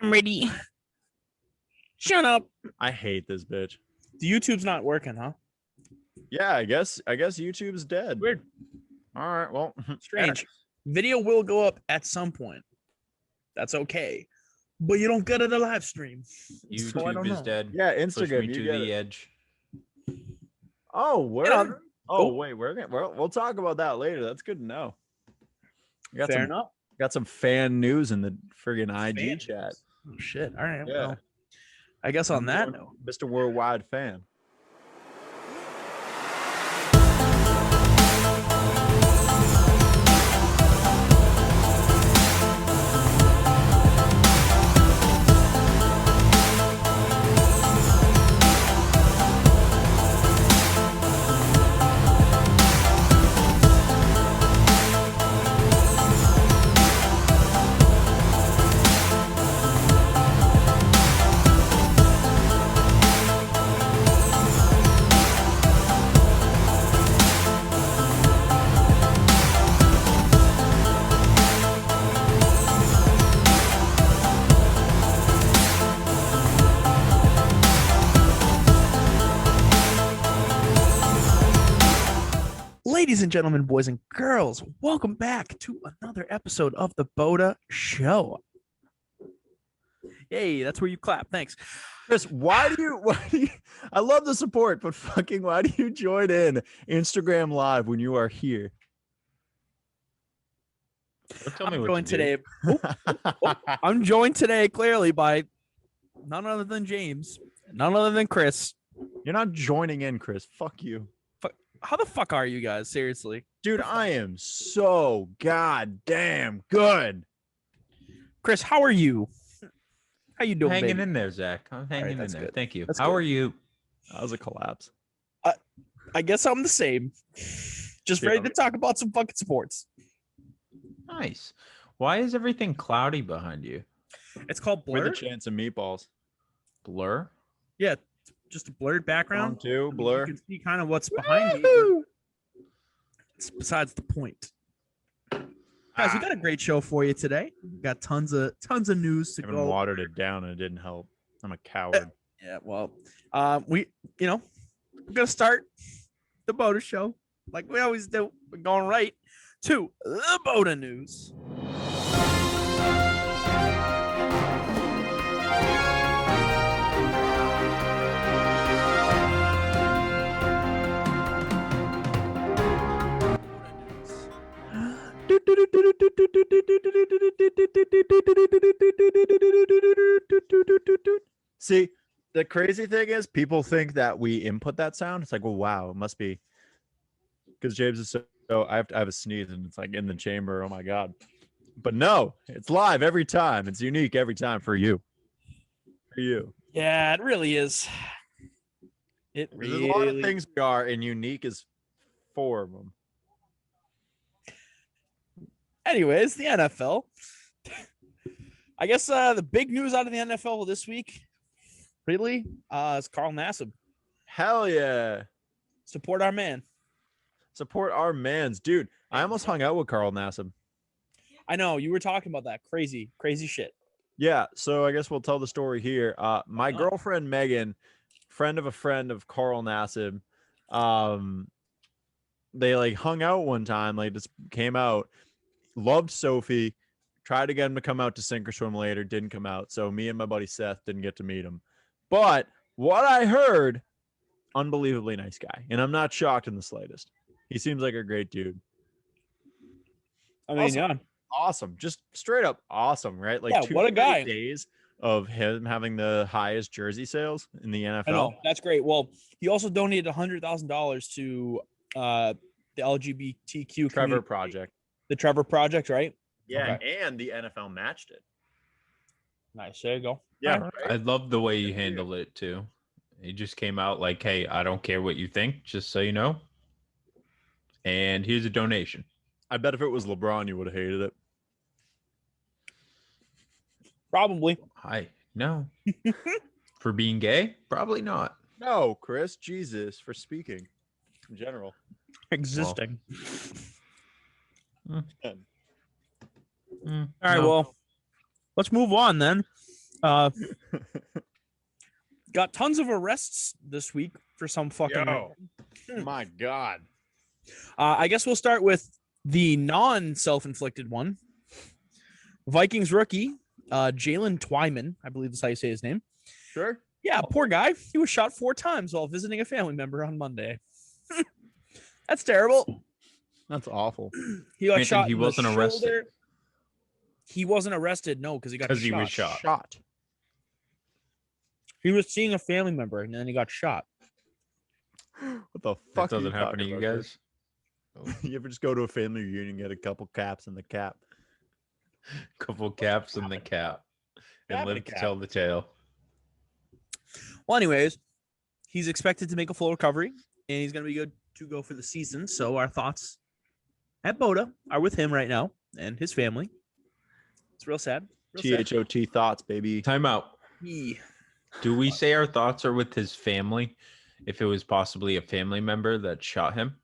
I'm ready. Shut up. I hate this bitch. The YouTube's not working, huh? Yeah, I guess YouTube's dead. Weird. All right, well, Strange. Video will go up at some point. That's okay. But you don't get it a live stream. YouTube is dead. Yeah, Push Instagram. me to the edge. Oh, where? Oh. Wait, we'll talk about that later. That's good to know. Fair enough. Got some fan news in the friggin' IG chat. Oh shit! All right. Yeah. Well, I guess on that note, Mr. Worldwide Fan. ladies and gentlemen, boys and girls, welcome back to another episode of the BOTA Show. Yay, that's where you clap. Thanks. Chris, why do you I love the support, but fucking why do you join in Instagram Live when you are here? Tell me I'm what joined to do. today. I'm joined today clearly by none other than James, none other than Chris. You're not joining in, Chris. Fuck you. How the fuck are you guys? Seriously. Dude, I am so goddamn good. Chris, how are you? How you doing, Hanging baby? in there, Zach. I'm hanging in that's there. good. Thank you. That's How good. are you? That was a collapse. I guess I'm the same. Just Yeah. ready to talk about some fucking sports. Nice. Why is everything cloudy behind you? It's called With blur. a chance of meatballs. Blur? Yeah, just a blurred background. Two, blur. You can see kind of what's behind me. But it's besides the point. Guys, we got a great show for you today. We got tons of news to I haven't go. watered it down and it didn't help. I'm a coward. Yeah, well, we're gonna start the BOTA Show like we always do. We're going right to the BOTA news. See, the crazy thing is people think that we input that sound. It's like, well, wow, it must be because James is so I have a sneeze and it's like in the chamber. Oh my God. But no, it's live every time. It's unique every time for you. For you. Yeah, it really is. It There's really a lot of things we are, and unique is 4 of them. Anyways, the NFL. I guess the big news out of the NFL this week, really, is Carl Nassib. Hell yeah. Support our man. Support our mans. Dude, I almost hung out with Carl Nassib. I know you were talking about that crazy shit. Yeah, so I guess we'll tell the story here. My girlfriend Megan, friend of Carl Nassib, they like hung out one time, like just came out, loved Sophie, tried to get him to come out to sink or swim later, didn't come out. So me and my buddy Seth didn't get to meet him. But what I heard, unbelievably nice guy, and I'm not shocked in the slightest. He seems like a great dude. I mean, yeah. Awesome, just straight up awesome, right? Like, Yeah, what a guy. days of him having the highest jersey sales in the NFL. I know, that's great. Well, he also donated $100,000 to the LGBTQ Trevor community. Project. The Trevor Project, right? Yeah, Okay. and the NFL matched it. Nice. There you go. Yeah, All right. I love the way you handled it too. He just came out like, hey, I don't care what you think, just so you know. And here's a donation. I bet if it was LeBron, you would have hated it. Probably. No. For being gay? Probably not. No, Chris, Jesus, for speaking in general. Existing. Yeah. All right. No. Well, let's move on then. Got tons of arrests this week for some fucking reason. My God. I guess we'll start with the non-self-inflicted one. Vikings rookie, Jalen Twyman, I believe that's how you say his name. Sure. Yeah, poor guy. He was shot 4 times while visiting a family member on Monday. That's terrible. That's awful. He got Nathan, shot. he in the wasn't arrested. shoulder. He wasn't arrested, no, because he got shot. He was shot. He was seeing a family member, and then he got shot. What the That fuck? doesn't happen to you guys. You ever just go to a family reunion, get a couple caps in the cap? Couple caps in the cap, and Cap in live a to cap. tell the tale. Well, anyways, he's expected to make a full recovery, and he's going to be good to go for the season. So our thoughts at BOTA are with him right now and his family. It's real sad. THOT thoughts, baby. Time out. Yeah. Do we say our thoughts are with his family? If it was possibly a family member that shot him?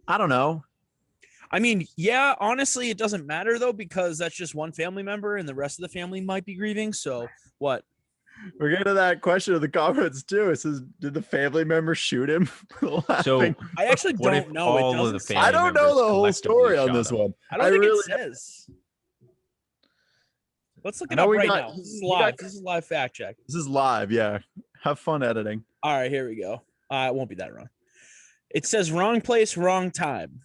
I don't know. I mean, yeah, honestly, it doesn't matter, though, because that's just one family member, and the rest of the family might be grieving. So what? We're getting to that question of the comments too. It says, did the family member shoot him? So Laughing. I actually what if don't know. It all of the doesn't say. family I don't know members the whole collectively story on shot this him? one. I don't think really it says. Let's look I it know up we right got- now. This is we got- live. This is live fact check. This is live, yeah. Have fun editing. All right, here we go. It won't be that wrong. It says wrong place, wrong time.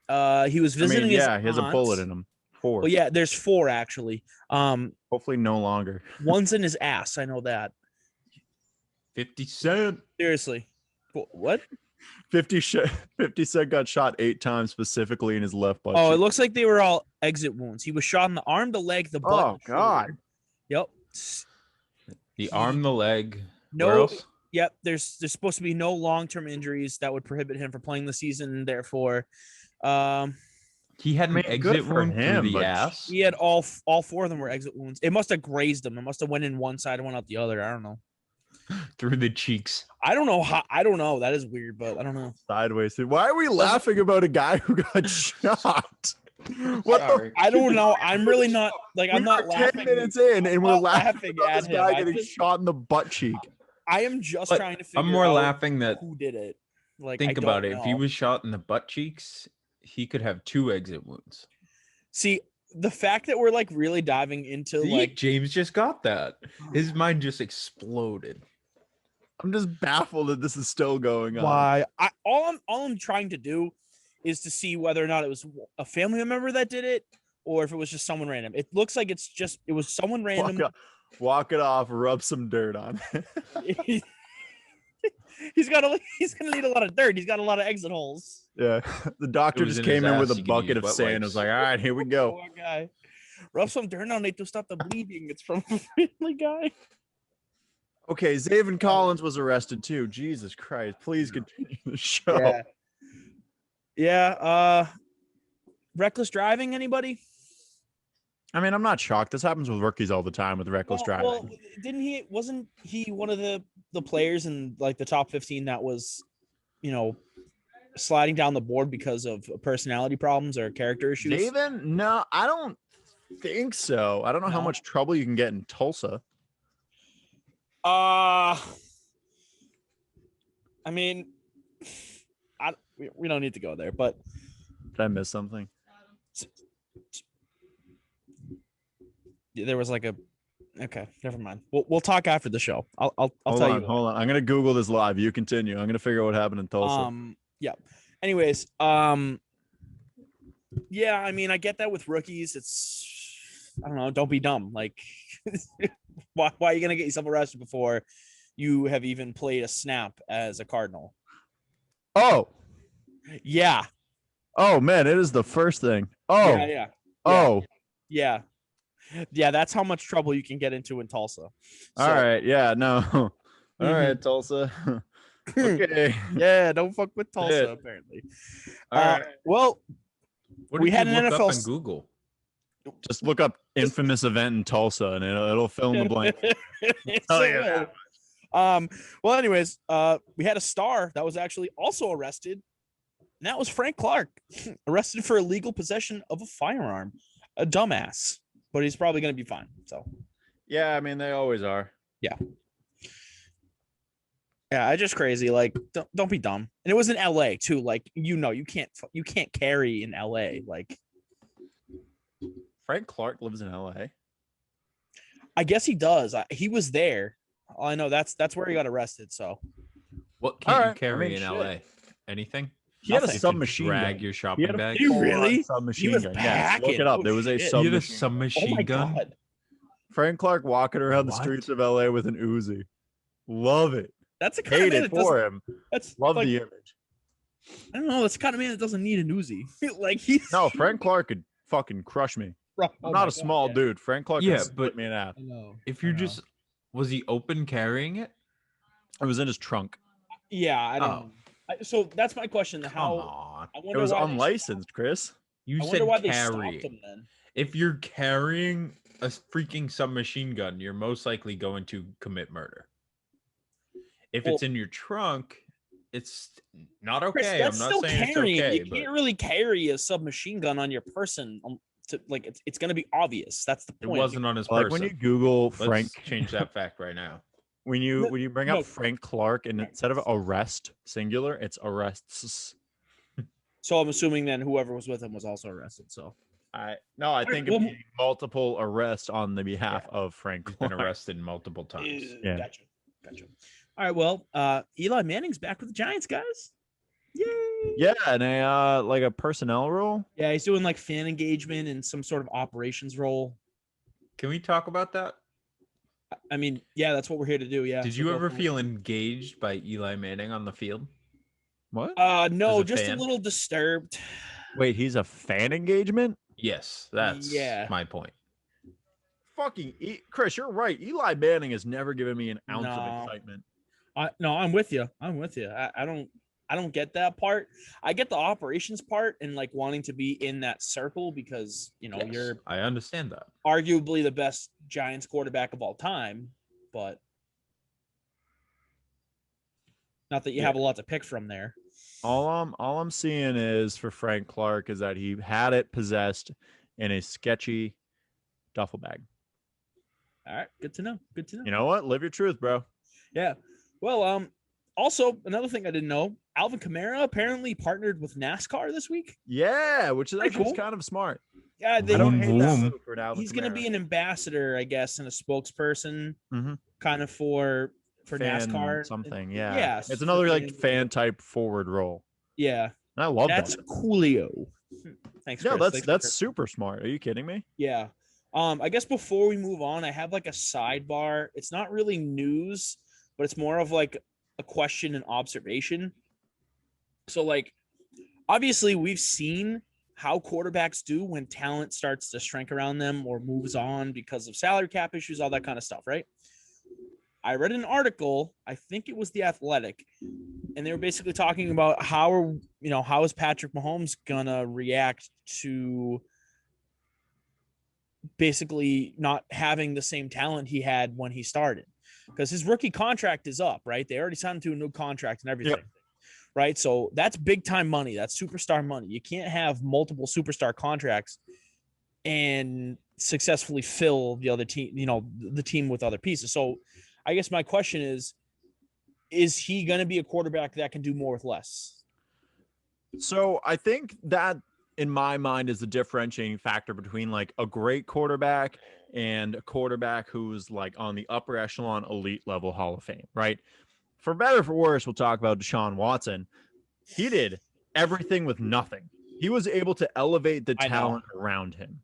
He was visiting his he has a aunt. bullet in him. 4. Well, yeah, there's 4 actually. Hopefully no longer. One's in his ass. I know that. 50 Cent. Seriously. What? 50 Cent got shot 8 times specifically in his left butt. Oh, it cheek. looks like they were all exit wounds. He was shot in the arm, the leg, the butt. Oh, and the shoulder. God. Yep. The arm, the leg. No. Where else? Yep. There's supposed to be no long-term injuries that would prohibit him from playing the season. Therefore, He had an I mean, good exit for wound him, through the but- ass. he had all 4 of them were exit wounds. It must have grazed him. It must have went in one side and went out the other. I don't know. Through the cheeks. I don't know how. I don't know. That is weird, but I don't know. Sideways. Why are we laughing about a guy who got shot? What Sorry. I don't know. I'm really not like I'm not We're 10 laughing. minutes in and we're not laughing about at this him. guy I getting just- shot in the butt cheek. I am just But trying to figure I'm more out laughing that who did it. Like, think I about don't it. If he know. was shot in the butt cheeks, he could have 2 exit wounds. See, the fact that we're like really diving into See, like James just got that. His mind just exploded. I'm just baffled that this is still going on. why all I'm trying to do is to see whether or not it was a family member that did it or if it was just someone random. It looks like it was someone random. Walk it off, rub some dirt on it. He's gonna need a lot of dirt. He's got a lot of exit holes. Yeah. The doctor It was just in his came in with ass, a you can bucket use of wet sand. wipes. Was like, all right, here we go. Poor guy. Rub some dirt on it to stop the bleeding. It's from a family guy. Okay, Zaven Collins was arrested too. Jesus Christ. Please continue the show. Yeah. Yeah. Reckless driving, anybody? I mean, I'm not shocked. This happens with rookies all the time with reckless driving. Well, wasn't he one of the players in like the top 15 that was, sliding down the board because of personality problems or character issues? Zaven? No, I don't think so. I don't know how No? much trouble you can get in Tulsa. I mean, we don't need to go there, but Did I miss something? there was like okay, never mind. We'll talk after the show. I'll Hold tell on, you. hold on. I'm gonna Google this live. You continue. I'm gonna figure out what happened in Tulsa. Yeah. Anyways, yeah, I mean, I get that with rookies. It's, I don't know, don't be dumb. Like, why are you gonna get yourself arrested before you have even played a snap as a Cardinal? Oh, Yeah. oh man, it is the first thing. Oh, Yeah. oh. Yeah. Yeah, that's how much trouble you can get into in Tulsa. All right. Yeah. No. All right, Tulsa. Okay. Yeah, don't fuck with Tulsa, Yeah. apparently. All right. Well, What We did had you an look up NFL on Google? Just look up infamous event in Tulsa, and it'll fill in the blank. So you that. well, anyways, we had a star that was actually also arrested, and that was Frank Clark, arrested for illegal possession of a firearm. A dumbass, but he's probably going to be fine. So Yeah, I mean they always are. Yeah, it's just crazy. Like, don't be dumb. And it was in LA too. Like, you can't carry in LA. Like, Frank Clark lives in LA. I guess he does. He was there. All I know that's where he got arrested. So What can't Alright, you carry in shit. LA? Anything? He had a Nothing. You can submachine drag gun. your He shopping had a bag. Did he really? submachine He was gun. Yes, look packing. it up. Oh, There was a shit. You had a submachine gun. Oh submachine my gun. god. Frank Clark walking around the What? streets of LA with an Uzi. Love it. That's the kind of Hate man it that doesn't. for him. That's Love like, the image. I don't know. That's the kind of man that doesn't need an Uzi. Like he's No, Frank Clark could fucking crush me. Bro, I'm not a small dude. dude. Frank Clark Yeah, could split but- me in half. I know. If I you're know. just, was he open carrying it? It was in his trunk. Yeah, I don't Oh. know. So that's my question. Come How on. I It wonder was why they unlicensed, Chris. You I said wonder why they carry. stopped him then. If you're carrying a freaking submachine gun, you're most likely going to commit murder. If it's Well- in your trunk, it's not okay. Chris, that's I'm not still saying carrying. it's okay, You but can't really carry a submachine gun on your person. It's going to be obvious. That's the it point. wasn't on his Like person. when you Google Let's Frank, change that fact right now. when you bring up No. Frank Clark and instead of arrest singular, it's arrests. So I'm assuming then whoever was with him was also arrested. So I right, think well- it'd be multiple arrests on the behalf of Frank He's been Clark. arrested multiple times. Yeah. Gotcha. All right. Well, Eli Manning's back with the Giants, guys. Yay! Yeah, and a like a personnel role. Yeah, he's doing like fan engagement and some sort of operations role. Can we talk about that? I mean, yeah, that's what we're here to do. Yeah. Did So you go ever for it. feel engaged by Eli Manning on the field? What? No, as a just fan? a little disturbed. Wait, he's a fan engagement? Yes, that's Yeah. my point. Fucking Chris, you're right. Eli Manning has never given me an ounce No. of excitement. No, I'm with you. I don't get that part. I get the operations part and like wanting to be in that circle because Yes, you're I understand that. arguably the best Giants quarterback of all time, but not that you have a lot to pick from there. All I'm seeing is for Frank Clark is that he had it possessed in a sketchy duffel bag. All right, good to know. Good to know. You know what? Live your truth, bro. Yeah. Well, also another thing I didn't know, Alvin Kamara apparently partnered with NASCAR this week. Yeah, which is Pretty actually cool. kind of smart. Yeah, I don't hate that Vroom. move for an Alvin he's going to Kamara. be an ambassador, I guess, and a spokesperson Mhm. kind of for Fan NASCAR. something. Yeah, Yeah, it's another like fan- fan type forward role. Yeah, And I love that's that. coolio. Thanks. Yeah, Chris. Thanks for that's super smart. Are you kidding me? Yeah. I guess before we move on, I have like a sidebar. It's not really news, but it's more of like a question and observation. So, like, obviously, we've seen how quarterbacks do when talent starts to shrink around them or moves on because of salary cap issues, all that kind of stuff, right? I read an article, I think it was The Athletic, and they were basically talking about how is Patrick Mahomes gonna react to basically not having the same talent he had when he started, because his rookie contract is up, right? They already signed him to a new contract and everything, right? So that's big time money. That's superstar money. You can't have multiple superstar contracts and successfully fill the other team, the team with other pieces. So I guess my question is he going to be a quarterback that can do more with less? So I think that in my mind is the differentiating factor between like a great quarterback and a quarterback who's like on the upper echelon elite level Hall of Fame, right? For better or for worse, we'll talk about Deshaun Watson. He did everything with nothing. He was able to elevate the I know. talent around him,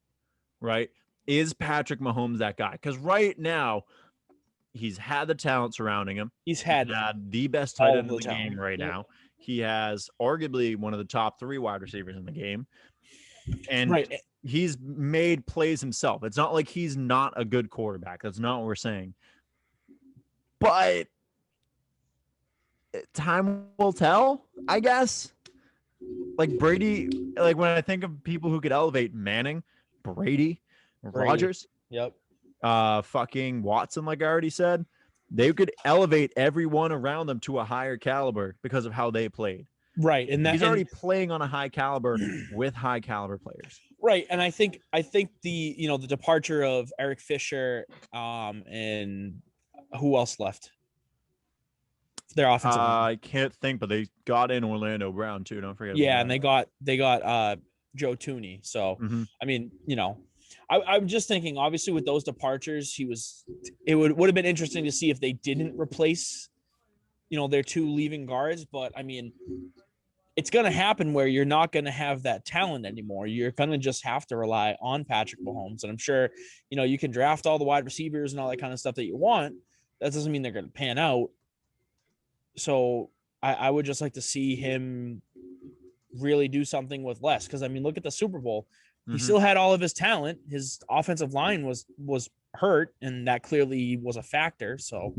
right? Is Patrick Mahomes that guy? Because right now, he's had the talent surrounding him. He's had The best tight all end in the the talent. game right Yep. now. He has arguably one of the top 3 wide receivers in the game. And right. he's made plays himself. It's not like he's not a good quarterback. That's not what we're saying. But time will tell, I guess. Like Brady, like when I think of people who could elevate Manning, Brady. Rodgers, Yep. fucking Watson, like I already said, they could elevate everyone around them to a higher caliber because of how they played. Right. And He's already playing on a high caliber with high caliber players. Right. And I think the, the departure of Eric Fisher, and who else left? Their offensive line. I can't think, but they got in Orlando Brown too. Don't forget. Yeah, and they got Joe Tooney. So I mean, I'm just thinking, obviously, with those departures, it would have been interesting to see if they didn't replace, their two leaving guards. But I mean, it's going to happen where you're not going to have that talent anymore. You're going to just have to rely on Patrick Mahomes. And I'm sure, you can draft all the wide receivers and all that kind of stuff that you want. That doesn't mean they're going to pan out. So I would just like to see him really do something with less. Because, I mean, look at the Super Bowl. He still had all of his talent. His offensive line was hurt, and that clearly was a factor. So,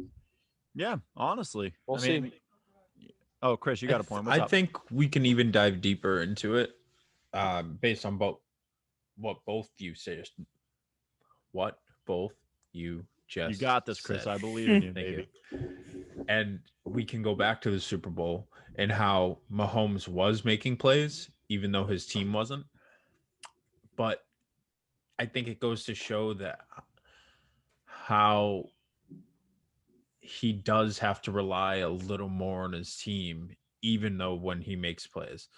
yeah, honestly. We'll see. Oh, Chris, you got a point. What's I up? think we can even dive deeper into it based on what both you said. What both you just You got this, Chris. said. I believe in you, Thank baby. you. And we can go back to the Super Bowl and how Mahomes was making plays, even though his team wasn't. But I think it goes to show that how he does have to rely a little more on his team, even though when he makes plays.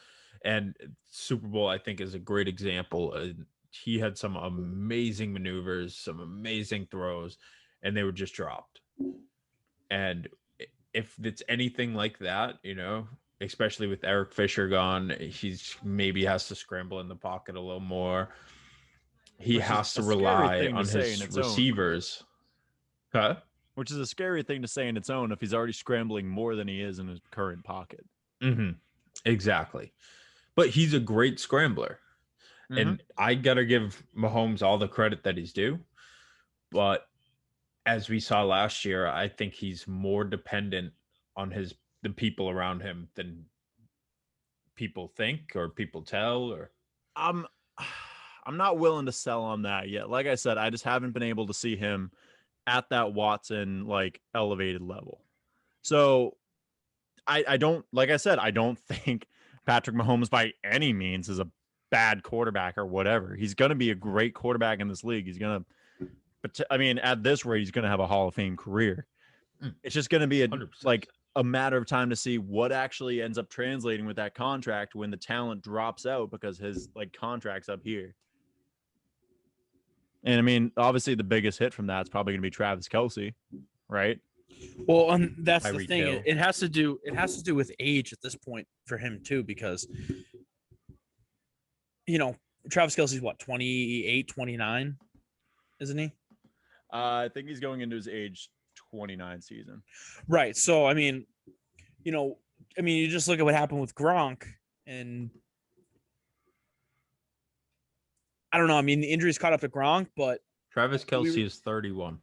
And Super Bowl, I think, is a great example. He had some amazing maneuvers, some amazing throws, and they were just dropped. And if it's anything like that, especially with Eric Fisher gone, he's maybe has to scramble in the pocket a little more. He has to rely on his receivers. Huh? Which is a scary thing to say in its own if he's already scrambling more than he is in his current pocket. Exactly. But he's a great scrambler. And I got to give Mahomes all the credit that he's due. But as we saw last year, I think he's more dependent on the people around him than people think or people tell. Or I'm not willing to sell on that yet. Like I said, I just haven't been able to see him at that Watson elevated level. So I don't, like I said, I don't think Patrick Mahomes by any means is a bad quarterback or whatever. He's going to be a great quarterback in this league. He's going to, but I mean, at this rate, he's going to have a Hall of Fame career. It's just going to be a matter of time to see what actually ends up translating with that contract when the talent drops out because his contract's up here. And I mean, obviously the biggest hit from that is probably going to be Travis Kelce, right? Well, and that's the Tyreek thing. Hill. It has to do with age at this point for him too, because Travis Kelce's what, 28, 29, isn't he? I think he's going into his age 29 season. Right. So I mean, you just look at what happened with Gronk, and I don't know. I mean, the injuries caught up to Gronk, but Travis Kelce is 31.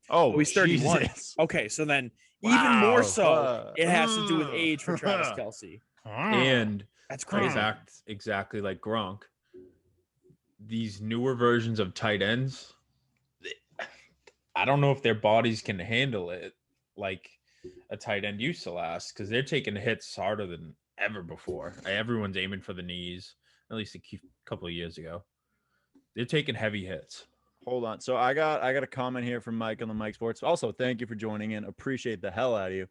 Oh, he's 31. Jesus. Okay, so then even more so, it has to do with age for Travis Kelce. And that's crazy. Exactly like Gronk. These newer versions of tight ends, I don't know if their bodies can handle it like a tight end used to last, because they're taking hits harder than ever before. Everyone's aiming for the knees, at least a couple of years ago. They're taking heavy hits. Hold on. So I got a comment here from Mike on the Mike Sports. Also, thank you for joining in. Appreciate the hell out of you.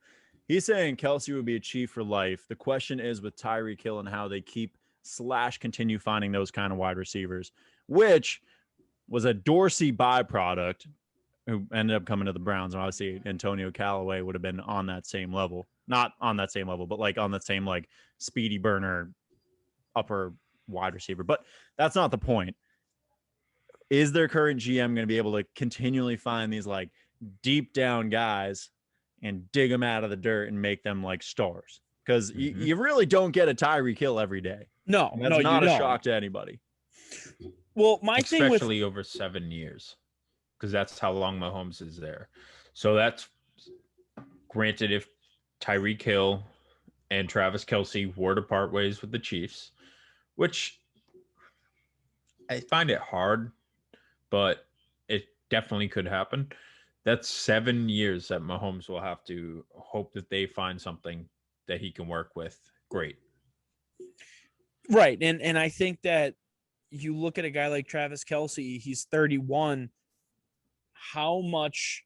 He's saying Kelce would be a Chief for life. The question is with Tyreek Hill and how they continue finding those kind of wide receivers, which was a Dorsey byproduct who ended up coming to the Browns. And obviously Antonio Callaway would have been on that same level. Not on that same level, but on that same speedy burner upper wide receiver. But that's not the point. Is their current GM going to be able to continually find these deep down guys and dig them out of the dirt and make them stars? Because you really don't get a Tyreek Hill every day. No, and that's not a shock to anybody. Well, my thing with especially over 7 years, because that's how long Mahomes is there. So that's granted if Tyreek Hill and Travis Kelce were to part ways with the Chiefs, which I find it hard, but it definitely could happen. That's 7 years that Mahomes will have to hope that they find something that he can work with. Great. Right. And I think that you look at a guy like Travis Kelce, he's 31. How much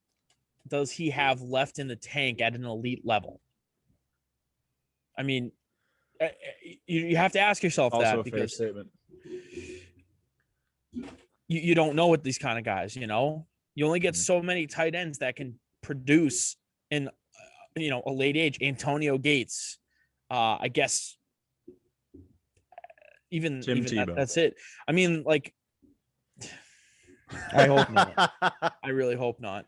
does he have left in the tank at an elite level? I mean, you have to ask yourself Also that a fair because statement. you don't know with these kind of guys, you know? You only get Mhm. so many tight ends that can produce in, a late age. Antonio Gates, I guess even Tebow. that's it. I mean, like, I hope not. I really hope not.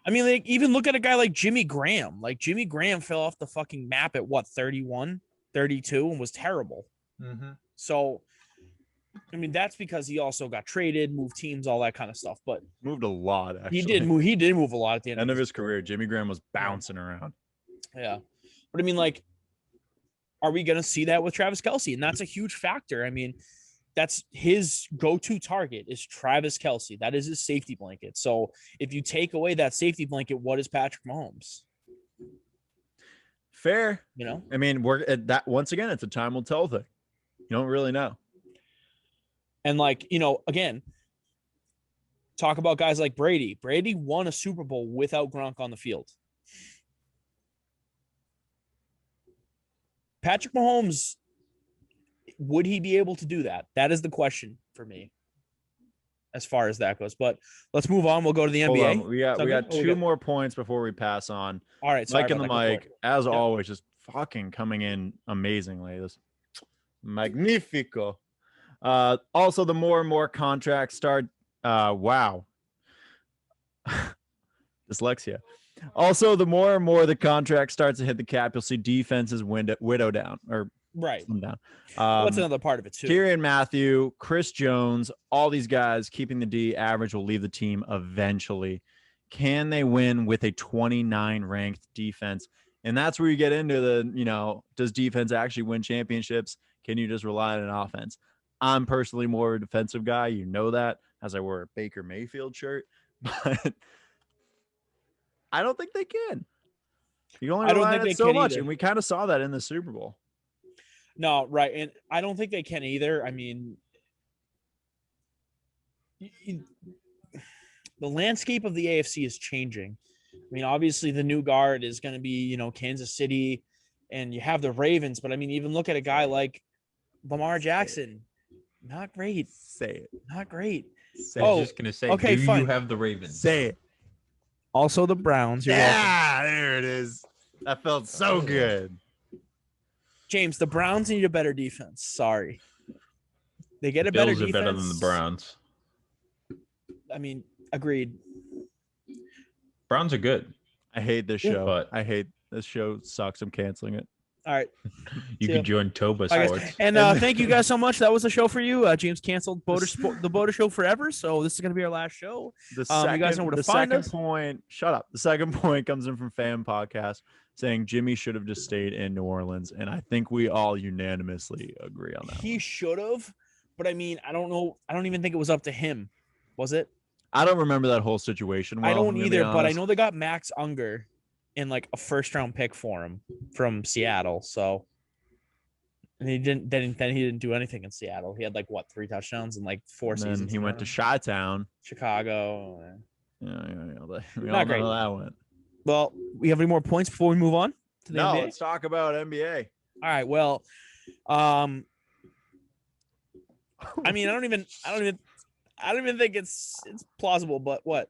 I mean, like, even look at a guy like Jimmy Graham. Like, Jimmy Graham fell off the fucking map at what, 31, 32, and was terrible. Mm-hmm. So, I mean, that's because he also got traded, moved teams, all that kind of stuff. But Moved a lot, actually. he did move a lot at the End of his career. Jimmy Graham was bouncing around. Yeah. But I mean, like, are we going to see that with Travis Kelce? And that's a huge factor. I mean, that's his go-to target is Travis Kelce. That is his safety blanket. So if you take away that safety blanket, what is Patrick Mahomes? Fair. You know? I mean, we're at that once again, it's a time will tell thing. You don't really know. And like, again, talk about guys like Brady. Brady won a Super Bowl without Gronk on the field. Patrick Mahomes, would he be able to do that? That is the question for me as far as that goes. But let's move on. We'll go to the Hold NBA. on. We got Okay. two more points before we pass on. All right. Sorry Mike and the about that. Go for mic, it. as Yep. always, just fucking coming in amazingly. This magnifico. Also, the more and more contracts start. Wow. Dyslexia. Also, the more and more the contract starts to hit the cap, you'll see defenses widow down or Right. slim down. That's another part of it too. Tyrion Matthew, Chris Jones, all these guys keeping the D average will leave the team eventually. Can they win with a 29 ranked defense? And that's where you get into the, does defense actually win championships? Can you just rely on an offense? I'm personally more a defensive guy. You know that, as I wear a Baker Mayfield shirt. But I don't think they can. You only rely on it so much. Either. And we kind of saw that in the Super Bowl. No, right. And I don't think they can either. I mean, the landscape of the AFC is changing. I mean, obviously the new guard is going to be, Kansas City, and you have the Ravens. But I mean, even look at a guy like Lamar Jackson. Not great. Say it. Not great. I was just going to say, okay, fine. You have the Ravens? Say it. Also the Browns. Yeah, there it is. That felt so good. James, the Browns need a better defense. Sorry. They get a better defense. Bills are better than the Browns. I mean, agreed. Browns are good. I hate this show. But I hate this show. Sucks. I'm canceling it. All right. You can join Toba Sports. And thank you guys so much. That was the show for you. James canceled the BOTA Show forever, so this is going to be our last show. The second, you guys know where to find us. Shut up. The second point comes in from Fan Podcast saying Jimmy should have just stayed in New Orleans, and I think we all unanimously agree on that. He should have, but I mean, I don't know. I don't even think it was up to him. Was it? I don't remember that whole situation. I don't either, but I know they got Max Unger in like a first-round pick for him from Seattle. So, and he didn't. Then he didn't do anything in Seattle. He had like 3 touchdowns in like 4 seasons. He went to Chi-Town, Chicago. Yeah. We Not all great. know how that went. Well, we have any more points before we move on to the NBA? Let's talk about NBA. All right. Well, I mean, I don't even think it's plausible, but what?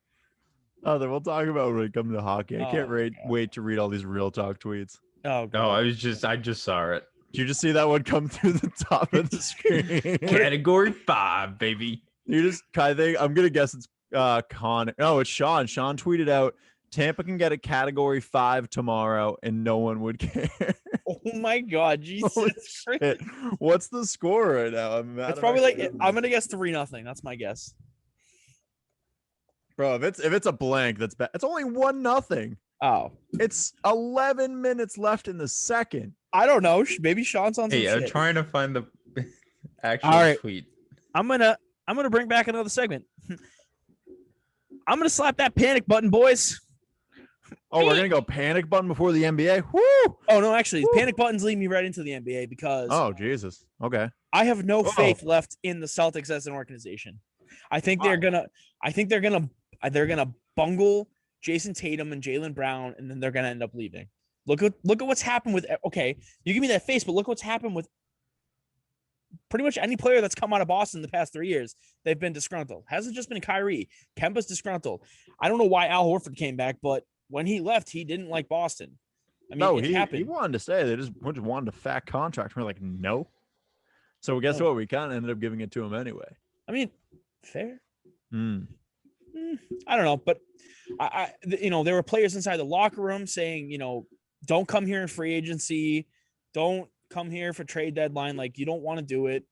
Oh, then we'll talk about when we come to hockey. I can't wait to read all these real talk tweets. Oh, God. No, I just saw it. Did you just see that one come through the top of the screen? Category 5, baby. I think I'm gonna guess it's Con. No, it's Sean. Sean tweeted out, Tampa can get a category 5 tomorrow and no one would care. Oh my God, Jesus Christ. What's the score right now? It's probably I'm gonna guess 3-0. That's my guess. Bro, if it's a blank, that's bad. It's only 1-0. Oh, it's 11 minutes left in the second. I don't know. Maybe Sean's on some Hey, shit. I'm trying to find the actual tweet. I'm gonna bring back another segment. I'm gonna slap that panic button, boys. Oh, we're gonna go panic button before the NBA. Woo! Oh no, actually, Woo! panic buttons lead me right into the NBA because Oh Jesus. Okay. I have no Oh. faith left in the Celtics as an organization. I think Why? they're gonna bungle Jason Tatum and Jaylen Brown, and then they're gonna end up leaving. Look at what's happened with. Okay, you give me that face, but look what's happened with pretty much any player that's come out of Boston the past 3 years. They've been disgruntled. Hasn't just been Kyrie. Kemba's disgruntled. I don't know why Al Horford came back, but when he left, he didn't like Boston. I mean, No, it he happened. wanted to stay. They just wanted a fat contract. We're like, no. So guess what? We kind of ended up giving it to him anyway. I mean, fair. Hmm. I don't know, but there were players inside the locker room saying, don't come here in free agency, don't come here for trade deadline. Like, you don't want to do it.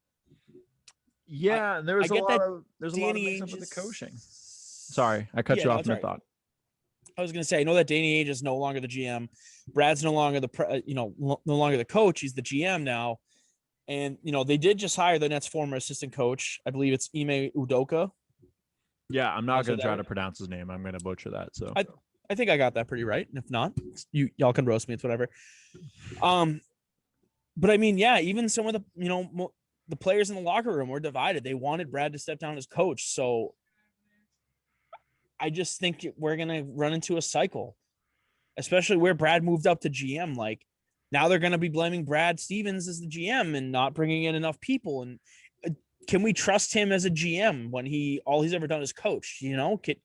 Yeah, and there's a lot of Danny mix up Ainge with the coaching. Sorry, I cut you off in your thought. I was going to say, I know that Danny Ainge is no longer the GM. Brad's no longer no longer the coach. He's the GM now. And, they did just hire the Nets' former assistant coach. I believe it's Ime Udoka. Yeah, I'm not going to try to pronounce his name. I'm going to butcher that. So I think I got that pretty right. And if not, y'all can roast me. It's whatever. But I mean, yeah, even some of the, the players in the locker room were divided. They wanted Brad to step down as coach. So I just think we're going to run into a cycle, especially where Brad moved up to GM. Like, now they're going to be blaming Brad Stevens as the GM and not bringing in enough people. And can we trust him as a GM when all he's ever done is coach?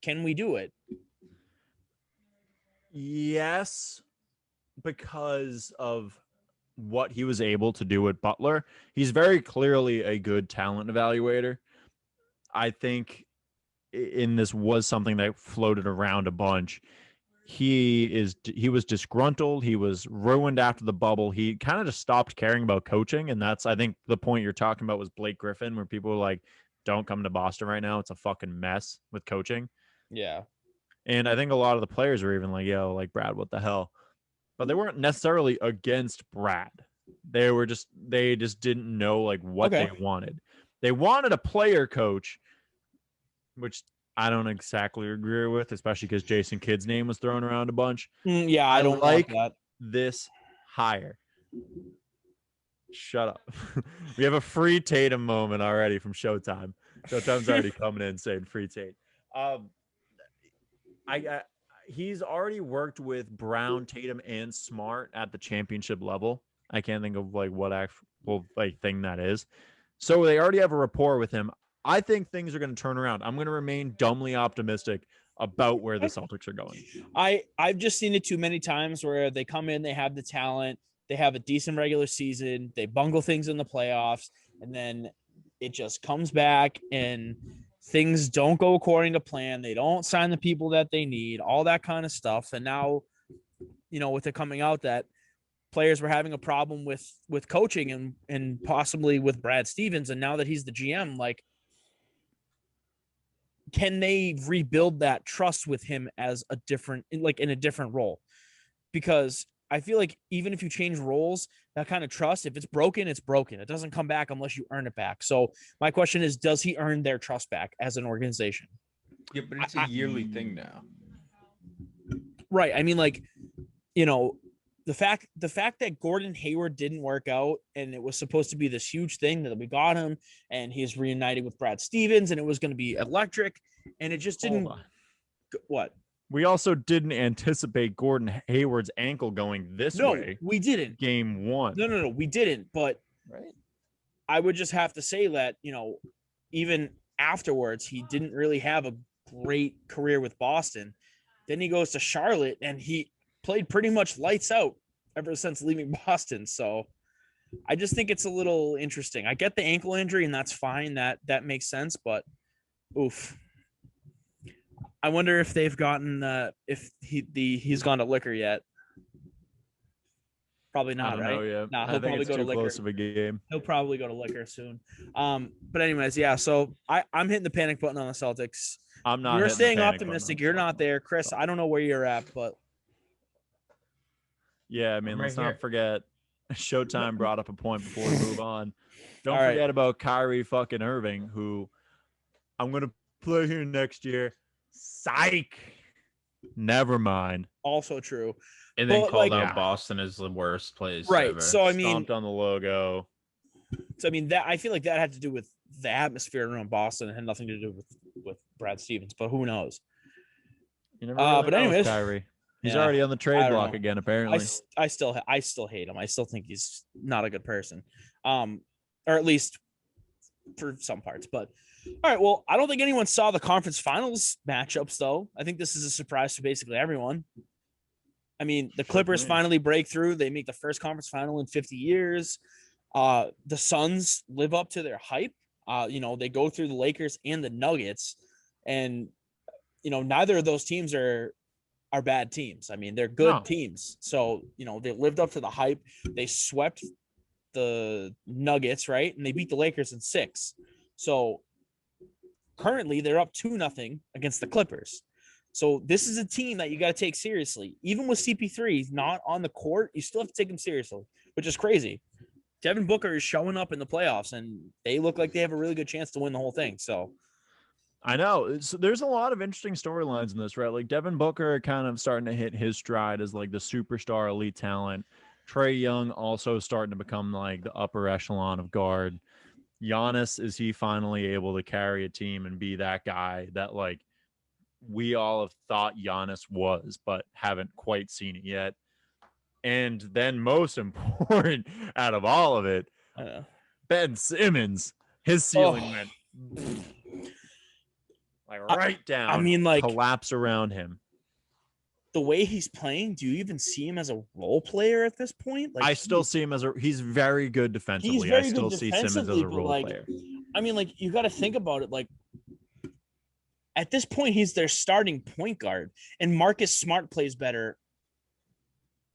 Can we do it? Yes, because of what he was able to do at Butler. He's very clearly a good talent evaluator. I think this was something that floated around a bunch. He was disgruntled. He was ruined after the bubble. He kind of just stopped caring about coaching. And that's, I think, the point you're talking about was Blake Griffin, where people were like, don't come to Boston right now. It's a fucking mess with coaching. Yeah. And I think a lot of the players were even like, yo, like, Brad, what the hell? But they weren't necessarily against Brad. They just didn't know like what they wanted. They wanted a player coach, which I don't exactly agree with, especially because Jason Kidd's name was thrown around a bunch. Yeah, I don't like that. This hire. Shut up. We have a free Tatum moment already from Showtime. Showtime's already coming in saying free Tate. He's already worked with Brown, Tatum, and Smart at the championship level. I can't think of like what actual thing that is. So they already have a rapport with him. I think things are going to turn around. I'm going to remain dumbly optimistic about where the Celtics are going. I've just seen it too many times where they come in, they have the talent, they have a decent regular season, they bungle things in the playoffs, and then it just comes back and things don't go according to plan. They don't sign the people that they need, all that kind of stuff. And now, with it coming out that players were having a problem with coaching and possibly with Brad Stevens, and now that he's the GM, like, can they rebuild that trust with him as in a different role? Because I feel like even if you change roles, that kind of trust, if it's broken, it's broken. It doesn't come back unless you earn it back. So my question is, does he earn their trust back as an organization? Yeah, but it's a yearly thing now. Right. I mean, the fact that Gordon Hayward didn't work out and it was supposed to be this huge thing that we got him and he's reunited with Brad Stevens and it was going to be electric and it just didn't. What? We also didn't anticipate Gordon Hayward's ankle going this way. No, we didn't. Game one. No, we didn't. But right. I would just have to say that, even afterwards, he didn't really have a great career with Boston. Then he goes to Charlotte and he played pretty much lights out ever since leaving Boston. So I just think it's a little interesting. I get the ankle injury and that's fine. That makes sense. But oof. I wonder if they've gotten if he's gone to liquor yet. Probably not, right? Yeah. Nah, he'll probably go to liquor. Close of a game. He'll probably go to liquor soon. But anyways, yeah. So I'm hitting the panic button on the Celtics. I'm not. You're staying optimistic. You're not there, Chris. I don't know where you're at, but yeah, I mean, let's not forget. Showtime brought up a point before we move on. Don't forget about Kyrie fucking Irving, who I'm gonna play here next year. Psych. Never mind. Also true. And then But, called like- out Boston as the worst place Right. ever. So I mean, Stomped on the logo. that I feel like that had to do with the atmosphere around Boston. It had nothing to do with Brad Stevens, but who knows? You never really but know with anyways, Kyrie. He's yeah, already on the I trade don't block know. again, apparently. I still hate him. I still think he's not a good person. Or at least for some parts. But all right, well, I don't think anyone saw the conference finals matchups though. I think this is a surprise to basically everyone. I mean, the Clippers finally break through. They make the first conference final in 50 years. The Suns live up to their hype. They go through the Lakers and the Nuggets, and neither of those teams are bad teams. I mean, they're good teams. So, they lived up to the hype. They swept the Nuggets, right? And they beat the Lakers in 6. So currently they're up 2-0 against the Clippers. So this is a team that you got to take seriously. Even with CP3 not on the court, you still have to take him seriously, which is crazy. Devin Booker is showing up in the playoffs, and they look like they have a really good chance to win the whole thing. So I know. There's a lot of interesting storylines in this, right? Like Devin Booker kind of starting to hit his stride as like the superstar elite talent. Trae Young also starting to become like the upper echelon of guard. Giannis, is he finally able to carry a team and be that guy that like we all have thought Giannis was, but haven't quite seen it yet? And then most important out of all of it, Ben Simmons, his ceiling went like right down. I mean, like, collapse around him. The way he's playing, do you even see him as a role player at this point? Like, I still see him as he's very good defensively. He's very I still good see Simmons as a role player. I mean, like, you got to think about it. Like, at this point, he's their starting point guard, and Marcus Smart plays better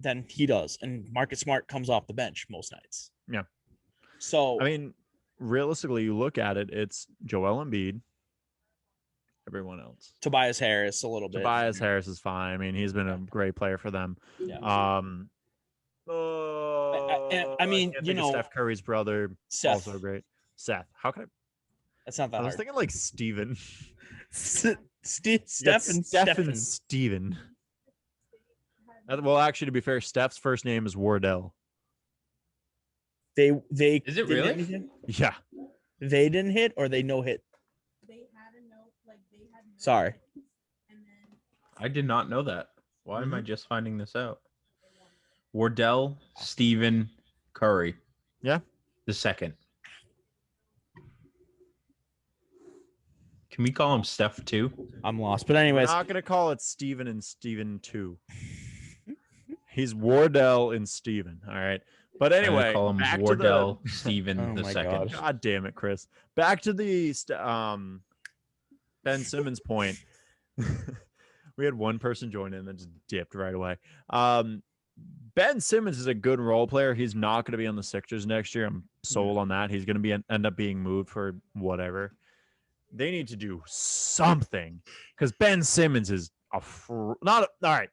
than he does, and Marcus Smart comes off the bench most nights. Yeah. So I mean, realistically, you look at it, it's Joel Embiid, everyone else. Tobias Harris a little bit. Tobias Harris is fine. I mean, he's been a great player for them. Yeah. I mean, can't think of Steph Curry's brother, Seth. also great. Seth. How can I? That's not that I was hard. thinking like Steven. Steph and Steven. Well, actually, to be fair, Steph's first name is Wardell. They Is it really? Yeah. They didn't hit, or they no hit. Sorry. I did not know that. Why am I Mm-hmm. just finding this out? Wardell Stephen Curry. Yeah. The second. Can we call him Steph too? I'm lost. But We're anyways, not gonna call it Steven and Steven 2. He's Wardell and Steven. All right. But I'm gonna anyway, call him back Wardell to Stephen Oh the my second. God. God damn it, Chris. Back to the Ben Simmons point. We had one person join in and then just dipped right away. Ben Simmons is a good role player. He's not going to be on the Sixers next year. I'm sold on that. He's going to end up being moved for whatever. They need to do something because Ben Simmons is all right.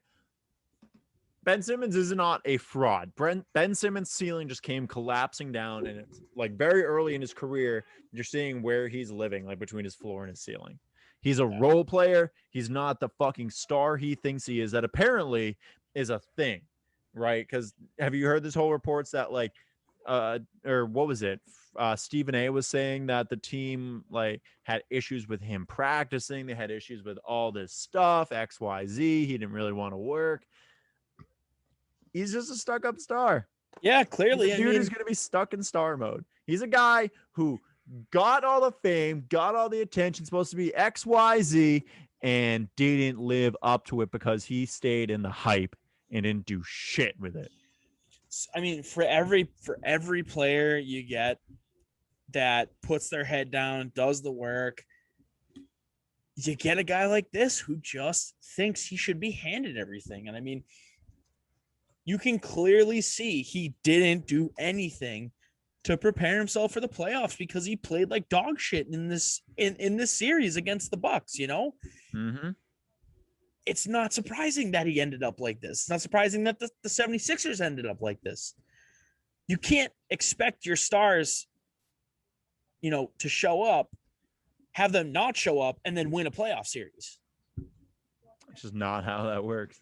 Ben Simmons is not a fraud. Ben Simmons' ceiling just came collapsing down, and it's like very early in his career, you're seeing where he's living, like between his floor and his ceiling. He's a role player. He's not the fucking star he thinks he is. That apparently is a thing, right? Because have you heard this whole reports that like, or what was it? Stephen A was saying that the team like had issues with him practicing. They had issues with all this stuff, XYZ. He didn't really want to work. He's just a stuck-up star. yeah, clearly, The dude is going to be stuck in star mode. He's a guy who got all the fame, got all the attention, supposed to be XYZ, and didn't live up to it because he stayed in the hype and didn't do shit with it. I mean, for every player you get that puts their head down, does the work, you get a guy like this who just thinks he should be handed everything. And I mean, you can clearly see he didn't do anything to prepare himself for the playoffs because he played like dog shit in this series against the Bucks, you know? Mm-hmm. It's not surprising that he ended up like this. It's not surprising that the 76ers ended up like this. You can't expect your stars, to show up, have them not show up, and then win a playoff series. which is not how that works.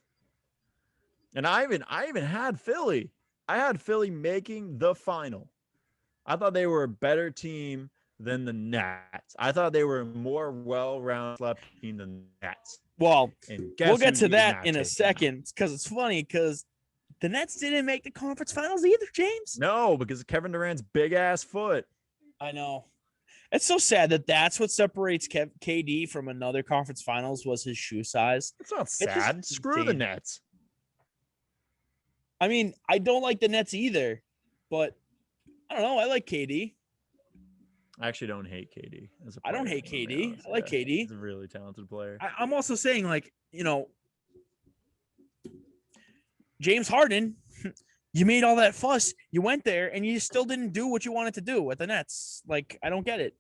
And I even had Philly. I had Philly making the final. I thought they were a better team than the Nets. I thought they were a more well-rounded slept team than the Nets. Well, And we'll get who to did that not in a take them out? second because it's funny because the Nets didn't make the conference finals either, James. No, because of Kevin Durant's big ass foot. I know. It's so sad that that's what separates KD from another conference finals was his shoe size. It's not It's sad. just Screw the insane. Nets. I mean, I don't like the Nets either, but I don't know. I like KD. I actually don't hate KD. As a I don't player, hate to be KD. honest. I like KD. He's a really talented player. I'm also saying, like, James Harden, you made all that fuss. You went there and you still didn't do what you wanted to do with the Nets. Like, I don't get it.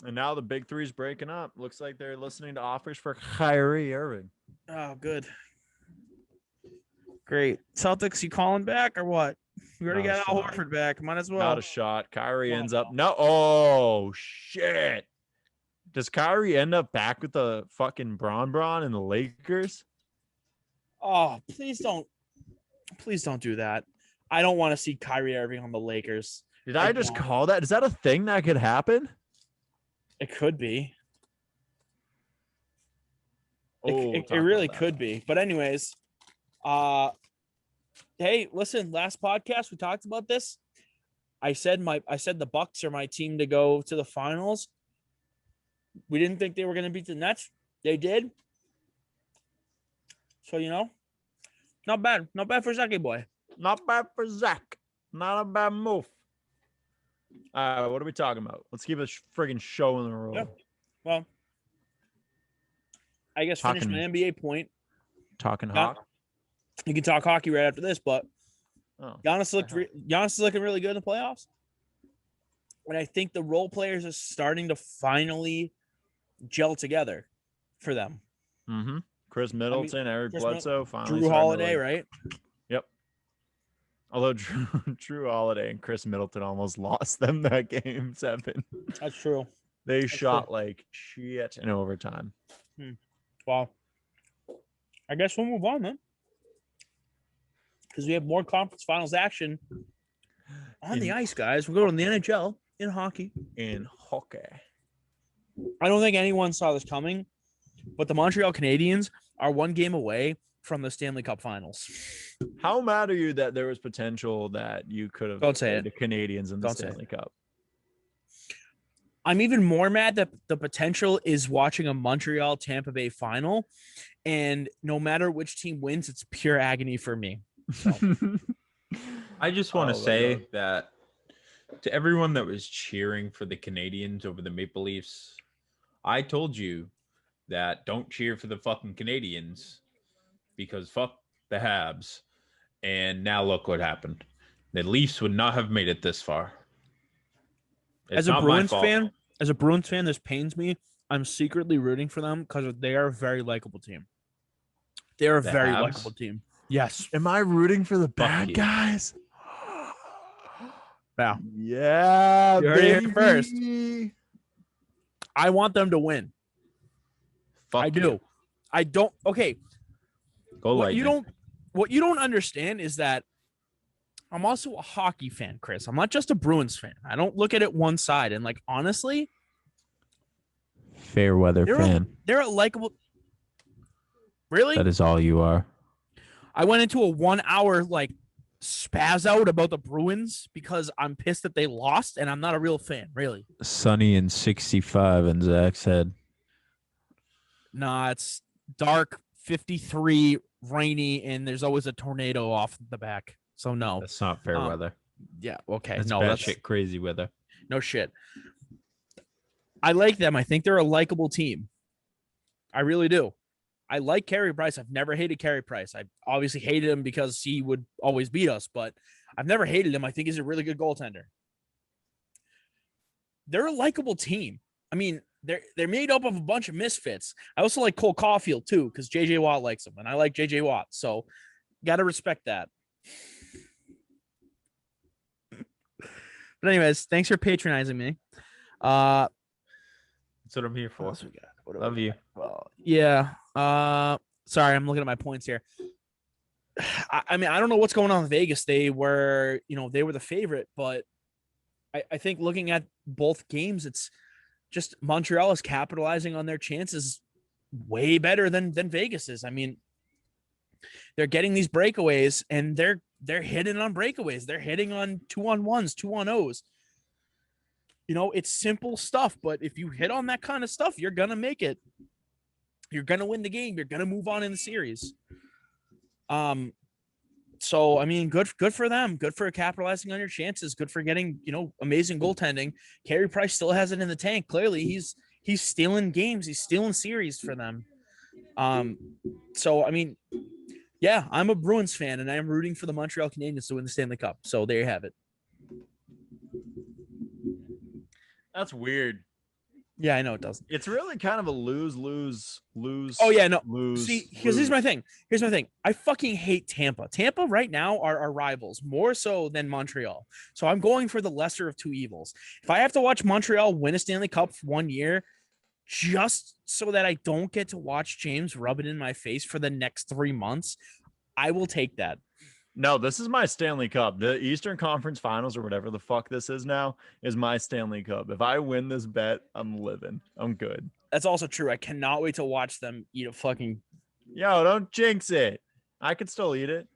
And now the big three's breaking up. Looks like they're listening to offers for Kyrie Irving. Oh, good. Great. Celtics, you calling back or what? We already Not a got Al shot. Horford back. Might as well. Not a shot. Kyrie Well, ends up. No. Oh, shit. Does Kyrie end up back with the fucking Bron and the Lakers? Oh, please don't do that. I don't want to see Kyrie Irving on the Lakers. Did I just don't. call that? Is that a thing that could happen? It could be. Oh, It really could be. But anyways, hey, listen, last podcast we talked about this. I said the Bucks are my team to go to the finals. We didn't think they were going to beat the Nets. They did. So, not bad. Not bad for Zacky boy. Not bad for Zack. Not a bad move. What are we talking about? Let's keep a friggin' show in the row. Yep. Well, I guess finish my NBA point. Talking Yeah. hawk. You can talk hockey right after this, but Oh, Giannis is looking really good in the playoffs. And I think the role players are starting to finally gel together for them. mm-hmm. Chris Middleton, Eric Chris Bledsoe, finally. Drew starting to, Holiday, like- right? Yep. Although Drew Holiday and Chris Middleton almost lost them that game 7. That's true. They shot like shit in overtime. Well, I guess we'll move on then. Because we have more conference finals action on the ice, guys. We're going to the NHL in hockey. In hockey. I don't think anyone saw this coming, but the Montreal Canadiens are one game away from the Stanley Cup finals. How mad are you that there was potential that you could have Don't say played the Canadians in the Don't say Stanley Cup? I'm even more mad that the potential is watching a Montreal Tampa Bay final, and no matter which team wins, it's pure agony for me. So. I just want to my say God. that to everyone that was cheering for the Canadians over the Maple Leafs, I told you that don't cheer for the fucking Canadians because fuck the Habs. And now look what happened. The Leafs would not have made it this far. It's As a not my Bruins fault. fan, this pains me. I'm secretly rooting for them because they are a very likable team. They are a The very Habs? likable team. Yes. Am I rooting for the Fuck bad you. guys? Yeah. Yeah, You heard it here first. baby. I want them to win. Fuck I do. you. I don't. Okay. Go What you Lightning. don't understand is that I'm also a hockey fan, Chris. I'm not just a Bruins fan. I don't look at it one side. And like honestly, Fair weather they're a likable. Really? That is all you are. I went into a 1 hour like spaz out about the Bruins because I'm pissed that they lost, and I'm not a real fan, really. Sunny and 65 in Zach's head. Nah, it's dark, 53, rainy, and there's always a tornado off the back. So no. That's not fair weather. Yeah, okay. That's no, bad that's shit crazy weather. no shit. I like them. I think they're a likable team. I really do. I like Carey Price. I've never hated Carey Price. I obviously hated him because he would always beat us, but I've never hated him. I think he's a really good goaltender. They're a likable team. I mean, they're made up of a bunch of misfits. I also like Cole Caulfield too, because JJ Watt likes him, and I like JJ Watt. So gotta respect that. But anyways, thanks for patronizing me. That's what I'm here What for. else we got? What do Love we you. got? Well, yeah. Sorry, I'm looking at my points here. I mean, I don't know what's going on in Vegas. They were the favorite, but I think looking at both games, it's just Montreal is capitalizing on their chances way better than Vegas is. I mean, they're getting these breakaways and they're hitting on breakaways. They're hitting on 2-on-1s, 2-on-0s. It's simple stuff, but if you hit on that kind of stuff, you're gonna make it. You're gonna win the game. You're gonna move on in the series. So I mean, good for them. Good for capitalizing on your chances. Good for getting amazing goaltending. Carey Price still has it in the tank. Clearly, he's stealing games. He's stealing series for them. So I mean, yeah, I'm a Bruins fan, and I am rooting for the Montreal Canadiens to win the Stanley Cup. So there you have it. That's weird. Yeah, I know it doesn't. It's really kind of a lose. Oh yeah, no. Lose. See, here's my thing. I fucking hate Tampa. Tampa right now are our rivals more so than Montreal. So I'm going for the lesser of two evils. If I have to watch Montreal win a Stanley Cup for 1 year, just so that I don't get to watch James rub it in my face for the next 3 months, I will take that. No, this is my Stanley Cup. The Eastern Conference Finals or whatever the fuck this is now is my Stanley Cup. If I win this bet, I'm living. I'm good. That's also true. I cannot wait to watch them eat a fucking... Yo, don't jinx it. I could still eat it.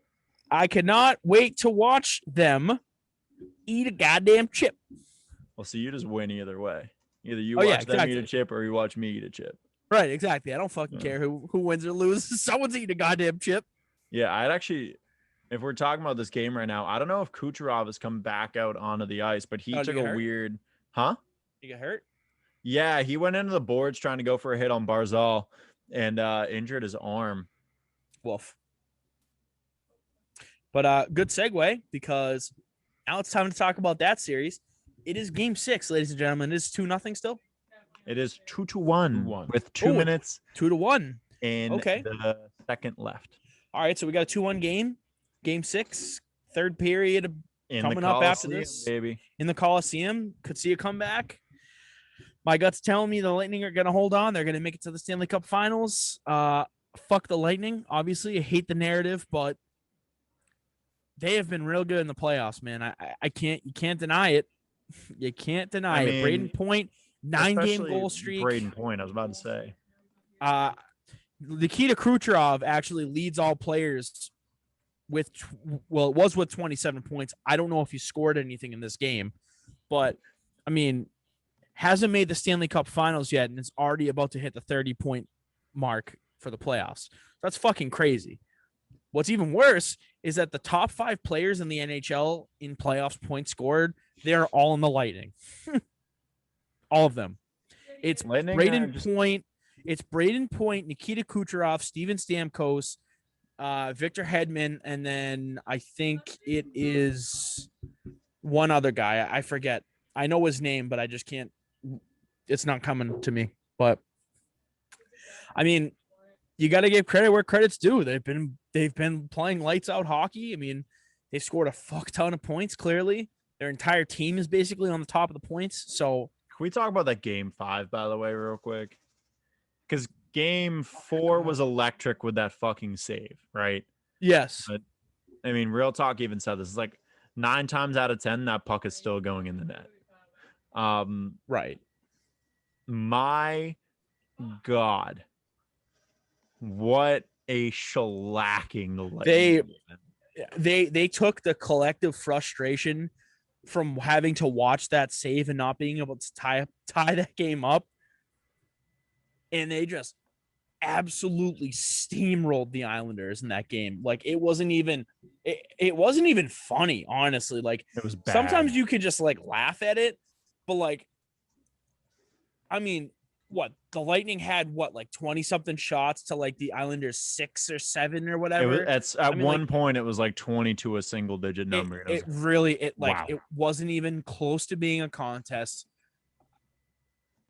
I cannot wait to watch them eat a goddamn chip. Well, see, you just win either way. Either you watch them eat a chip or you watch me eat a chip. Right, exactly. I don't fucking care who wins or loses. Someone's eating a goddamn chip. Yeah, I'd actually... If we're talking about this game right now, I don't know if Kucherov has come back out onto the ice, but he took a weird... Huh? You get hurt? Yeah, he went into the boards trying to go for a hit on Barzal and injured his arm. Woof. But good segue, because now it's time to talk about that series. It is Game 6, ladies and gentlemen. It is 2-0 still? It is 2-1 with 2 minutes. 2-1. And the second left. All right, so we got a 2-1 game. Game 6, third period coming up after this. Baby. In the Coliseum. Could see a comeback. My gut's telling me the Lightning are going to hold on. They're going to make it to the Stanley Cup Finals. Fuck the Lightning. Obviously, I hate the narrative, but they have been real good in the playoffs, man. You can't deny it. You can't deny it. Braden Point, 9-game goal streak. Braden Point, I was about to say. Nikita Kucherov actually leads all players with 27 points. I don't know if he scored anything in this game, but I mean, hasn't made the Stanley Cup Finals yet, and it's already about to hit the 30-point mark for the playoffs. That's fucking crazy. What's even worse is that the top 5 players in the NHL in playoffs points scored, they're all in the Lightning. All of them. It's Braden Point. It's Braden Point, Nikita Kucherov, Steven Stamkos, Victor Hedman, and then I think it is one other guy. I forget. I know his name, but I just can't. It's not coming to me. But I mean, you got to give credit where credit's due. They've been playing lights out hockey. I mean, they scored a fuck ton of points. Clearly, their entire team is basically on the top of the points. So, can we talk about that Game 5, by the way, real quick? Because Game 4 was electric with that fucking save, right? Yes. But I mean, real talk even said this is like 9 times out of 10 that puck is still going in the net. Right. My God, what a shellacking the Lightning. They took the collective frustration from having to watch that save and not being able to tie that game up, and they just absolutely steamrolled the Islanders in that game. Like, it wasn't even funny, honestly. Like, it was bad. Sometimes you could just like laugh at it, but like, I mean, the Lightning had like 20-something shots to like the Islanders 6 or 7 or whatever. At one point it was like 20 to a single digit number. It wasn't even close to being a contest.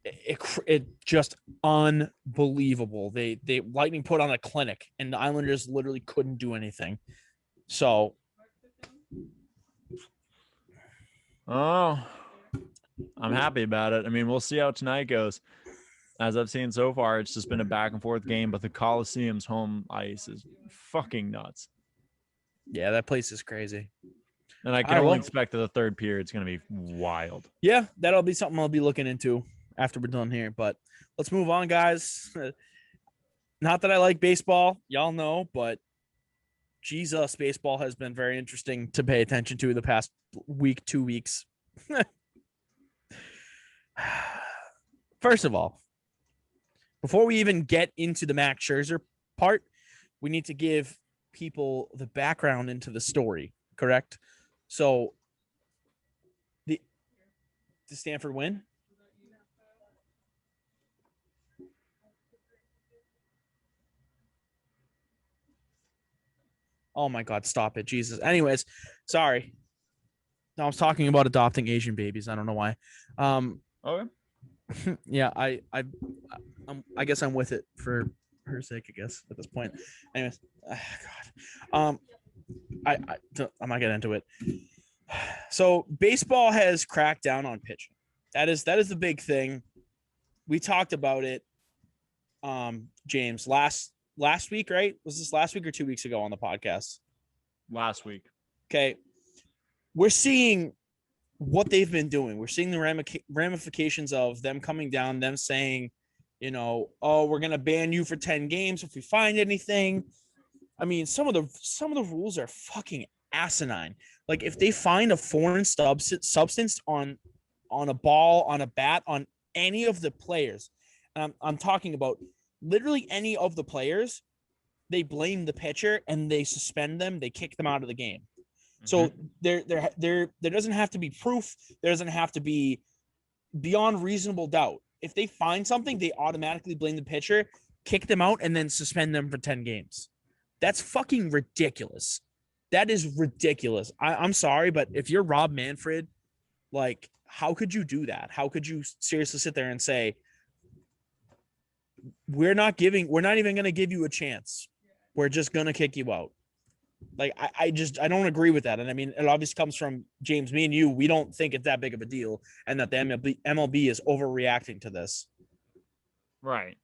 It just unbelievable. They Lightning put on a clinic and the Islanders literally couldn't do anything. So, I'm happy about it. I mean, we'll see how tonight goes. As I've seen so far, it's just been a back and forth game, but the Coliseum's home ice is fucking nuts. Yeah, that place is crazy. And I can only expect that the third period it's going to be wild. Yeah, that'll be something I'll be looking into after we're done here. But let's move on, guys. Not that I like baseball, y'all know, but Jesus, baseball has been very interesting to pay attention to the past week, 2 weeks. First of all, before we even get into the Max Scherzer part, we need to give people the background into the story, correct? So, did Stanford win? Oh my God, stop it. Jesus. Anyways, sorry. I was talking about adopting Asian babies. I don't know why. Okay. Yeah, I guess I'm with it for her sake, I guess, at this point. Anyways, God. I'm not getting into it. So baseball has cracked down on pitching. That is the big thing. We talked about it, James, last week, right? Was this last week or 2 weeks ago on the podcast? Last week. Okay. We're seeing what they've been doing. We're seeing the ramifications of them coming down, them saying, oh, we're going to ban you for 10 games if we find anything. I mean, some of the rules are fucking asinine. Like if they find a foreign substance on a ball, on a bat, on any of the players, I'm talking about literally any of the players, they blame the pitcher and they suspend them. They kick them out of the game. So there doesn't have to be proof. There doesn't have to be beyond reasonable doubt. If they find something, they automatically blame the pitcher, kick them out, and then suspend them for 10 games. That's fucking ridiculous. That is ridiculous. I'm sorry, but if you're Rob Manfred, like, how could you do that? How could you seriously sit there and say, we're not even going to give you a chance. We're just going to kick you out. Like, I don't agree with that. And I mean, it obviously comes from James, me and you. We don't think it's that big of a deal and that the MLB is overreacting to this. Right.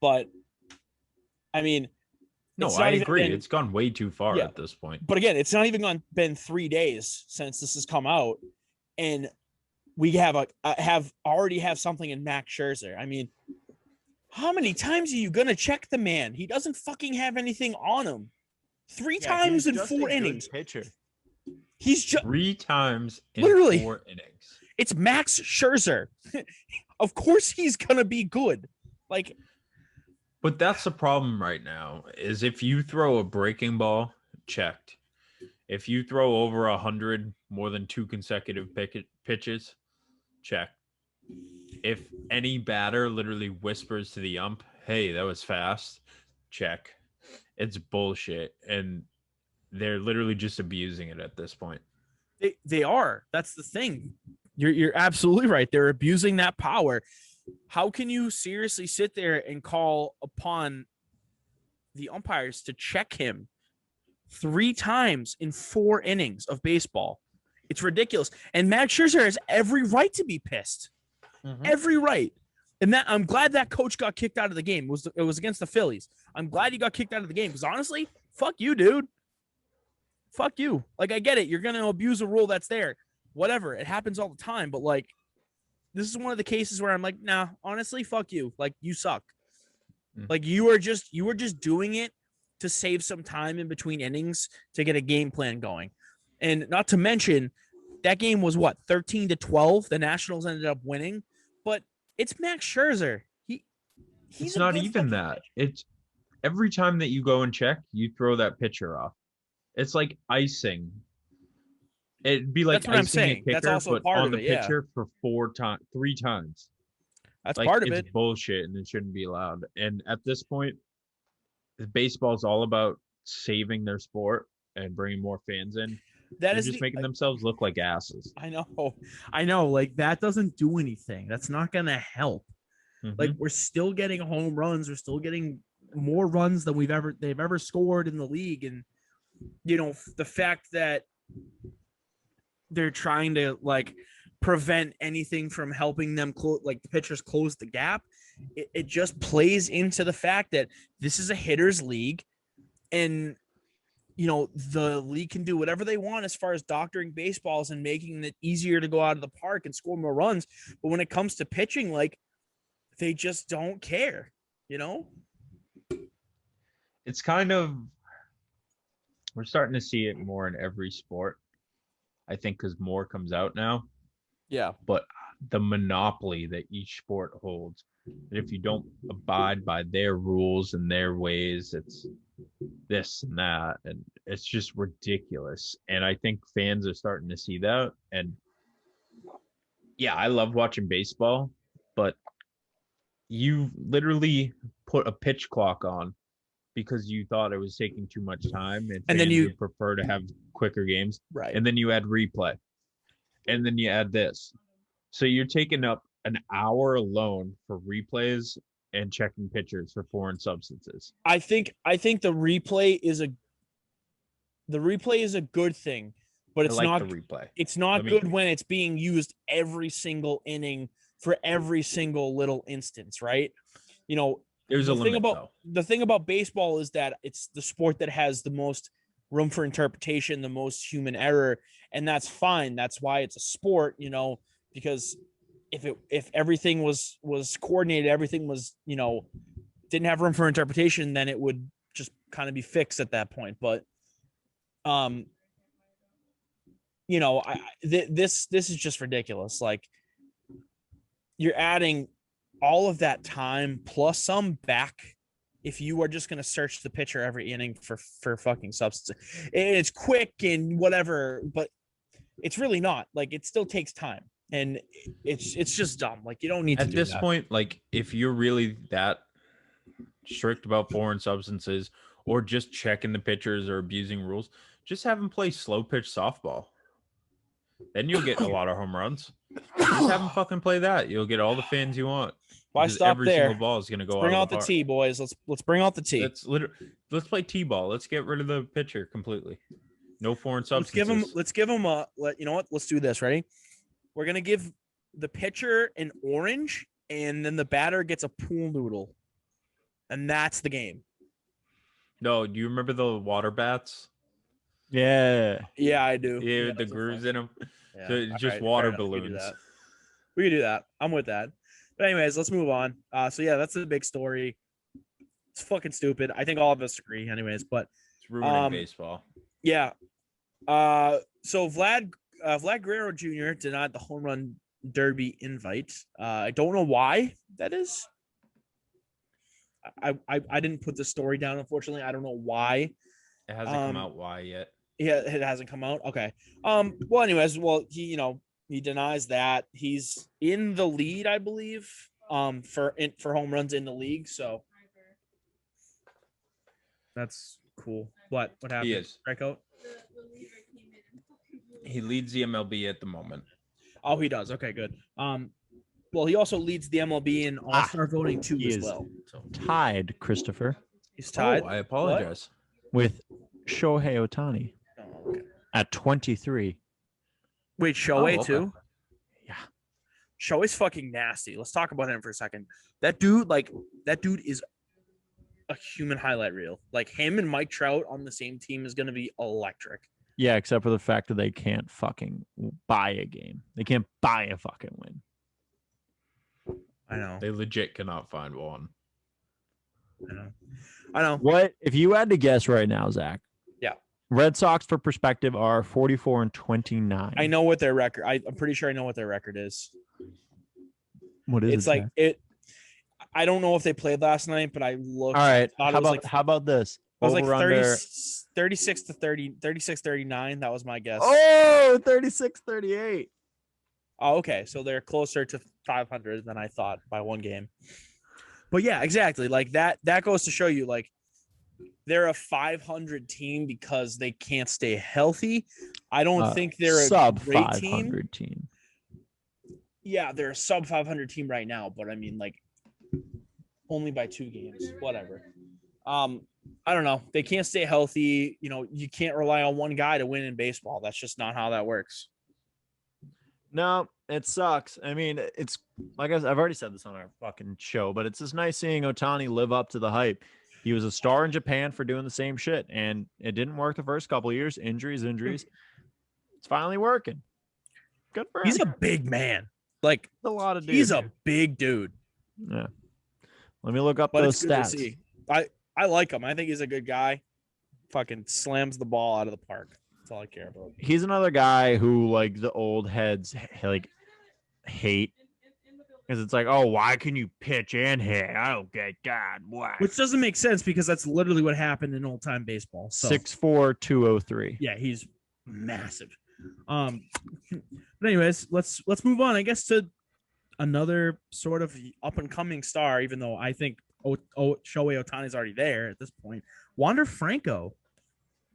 But I mean, no, I agree. It's gone way too far at this point. But again, it's not even been 3 days since this has come out. And we have already have something in Max Scherzer. I mean, how many times are you going to check the man? He doesn't fucking have anything on him. 3 times in 4 innings. Pitcher. He's just 3 times in literally 4 innings. It's Max Scherzer. Of course he's gonna be good. Like, but that's the problem right now. Is if you throw a breaking ball, checked. If you throw over 100 more than 2 consecutive pitches, check. If any batter literally whispers to the ump, "Hey, that was fast," check. It's bullshit, and they're literally just abusing it at this point. They are. That's the thing. You're absolutely right. They're abusing that power. How can you seriously sit there and call upon the umpires to check him 3 times in 4 innings of baseball? It's ridiculous. And Max Scherzer has every right to be pissed. Every right. And that I'm glad that coach got kicked out of the game. It was against the Phillies. I'm glad he got kicked out of the game because honestly, fuck you, dude. Fuck you. Like, I get it. You're going to abuse a rule that's there. Whatever. It happens all the time. But, like, this is one of the cases where I'm like, nah, honestly, fuck you. Like, you suck. Like, you were just doing it to save some time in between innings to get a game plan going. And not to mention, that game was what, 13-12? The Nationals ended up winning. But it's Max Scherzer. He's not even that. Pitcher. It's every time that you go and check, you throw that pitcher off. It's like icing. It'd be like icing a kicker, that's also but part on of the it, pitcher for 3 times. That's like, part of it. It's bullshit, and it shouldn't be allowed. And at this point, baseball is all about saving their sport and bringing more fans in. They're just making themselves look like asses. I know. Like, that doesn't do anything. That's not gonna help. Like, we're still getting home runs. We're still getting more runs than they've ever scored in the league. And the fact that they're trying to, like, prevent anything from helping them like the pitchers close the gap. It just plays into the fact that this is a hitter's league, and the league can do whatever they want as far as doctoring baseballs and making it easier to go out of the park and score more runs. But when it comes to pitching, like, they just don't care, It's kind of, we're starting to see it more in every sport, I think, because more comes out now. Yeah. But the monopoly that each sport holds, that if you don't abide by their rules and their ways, it's this and that, and it's just ridiculous. And I think fans are starting to see that. And yeah, I love watching baseball, but you literally put a pitch clock on because you thought it was taking too much time, and then you would prefer to have quicker games, right? And then you add replay, and then you add this, so you're taking up an hour alone for replays and checking pitchers for foreign substances. I think the replay is a good thing, but it's not the replay. It's not good when it's being used every single inning for every single little instance, right? There's a limit, though. The thing about baseball is that it's the sport that has the most room for interpretation, the most human error, and that's fine. That's why it's a sport, because if everything was coordinated, everything was, didn't have room for interpretation, then it would just kind of be fixed at that point. But this is just ridiculous. Like, you're adding all of that time plus some back if you are just going to search the pitcher every inning for fucking substance. It's quick and whatever, but it's really not. Like, it still takes time, and it's just dumb. Like, you don't need to do that. At this point, like, if you're really that strict about foreign substances or just checking the pitchers or abusing rules, just have them play slow pitch softball. Then you'll get a lot of home runs. Just have them fucking play that. You'll get all the fans you want. Why stop every there? Single ball is going to go. Bring out the the tee, boys. Let's bring out the tee. Let's play t-ball. Let's get rid of the pitcher completely. No foreign substances. Let's give him you know what? Let's do this. Ready? We're gonna give the pitcher an orange, and then the batter gets a pool noodle, and that's the game. No, do you remember the water bats? Yeah, I do. Yeah, the grooves in them. Yeah. So just water balloons. We can do that. I'm with that. But anyways, let's move on. So yeah, that's the big story. It's fucking stupid. I think all of us agree, anyways. But it's ruining baseball. Yeah. So Vlad Guerrero Jr. denied the home run derby invite. I don't know why that is. I didn't put the story down, unfortunately. I don't know why. It hasn't come out why yet. Yeah, it hasn't come out. Okay. Well, anyways, he denies that. He's in the lead, I believe, for home runs in the league. So that's cool. What happened? He is. Strikeout? He leads the MLB at the moment. Oh, he does. Okay, good. Well, he also leads the MLB in All-Star voting too, as well. So tied, Christopher. He's tied. Oh, I apologize. With Shohei Ohtani at 23. Wait, Shohei too? Yeah. Shohei's fucking nasty. Let's talk about him for a second. That dude is a human highlight reel. Like, him and Mike Trout on the same team is going to be electric. Yeah, except for the fact that they can't fucking buy a game. They can't buy a fucking win. I know. They legit cannot find one. I know. What if you had to guess right now, Zach? Yeah. Red Sox, for perspective, are 44-29. I know what their record. I'm pretty sure I know what their record is. What is it? It's like it. I don't know if they played last night, but I looked. All right. How about this? It was like Over-under. 36 to 30, 36-39. That was my guess. Oh, 36-38. Oh, okay. So they're closer to 500 than I thought by one game. But yeah, exactly. Like that goes to show you, like, they're a 500 team because they can't stay healthy. I don't think they're a sub great 500 team. Yeah, they're a sub 500 team right now, but I mean, like, only by 2 games. Whatever. I don't know. They can't stay healthy. You can't rely on one guy to win in baseball. That's just not how that works. No, It sucks. I mean, it's like I've already said this on our fucking show, but it's just nice seeing Ohtani live up to the hype. He was a star in Japan for doing the same shit, and it didn't work the first couple of years. Injuries. It's finally working. Good for him. He's a big man. Like a lot of dude. he's a big dude. Yeah. Let me look up But those it's good to stats. see. I like him. I think he's a good guy. Fucking slams the ball out of the park. That's all I care about. He's another guy who like the old heads like hate because it's like, oh, why can you pitch and hit? I don't get God. Why? Which doesn't make sense because that's literally what happened in old time baseball. So 6'4", 203. yeah, he's massive. But anyways, let's move on, I guess, to another sort of up and coming star, even though I think Shohei Ohtani's already there at this point. Wander Franco.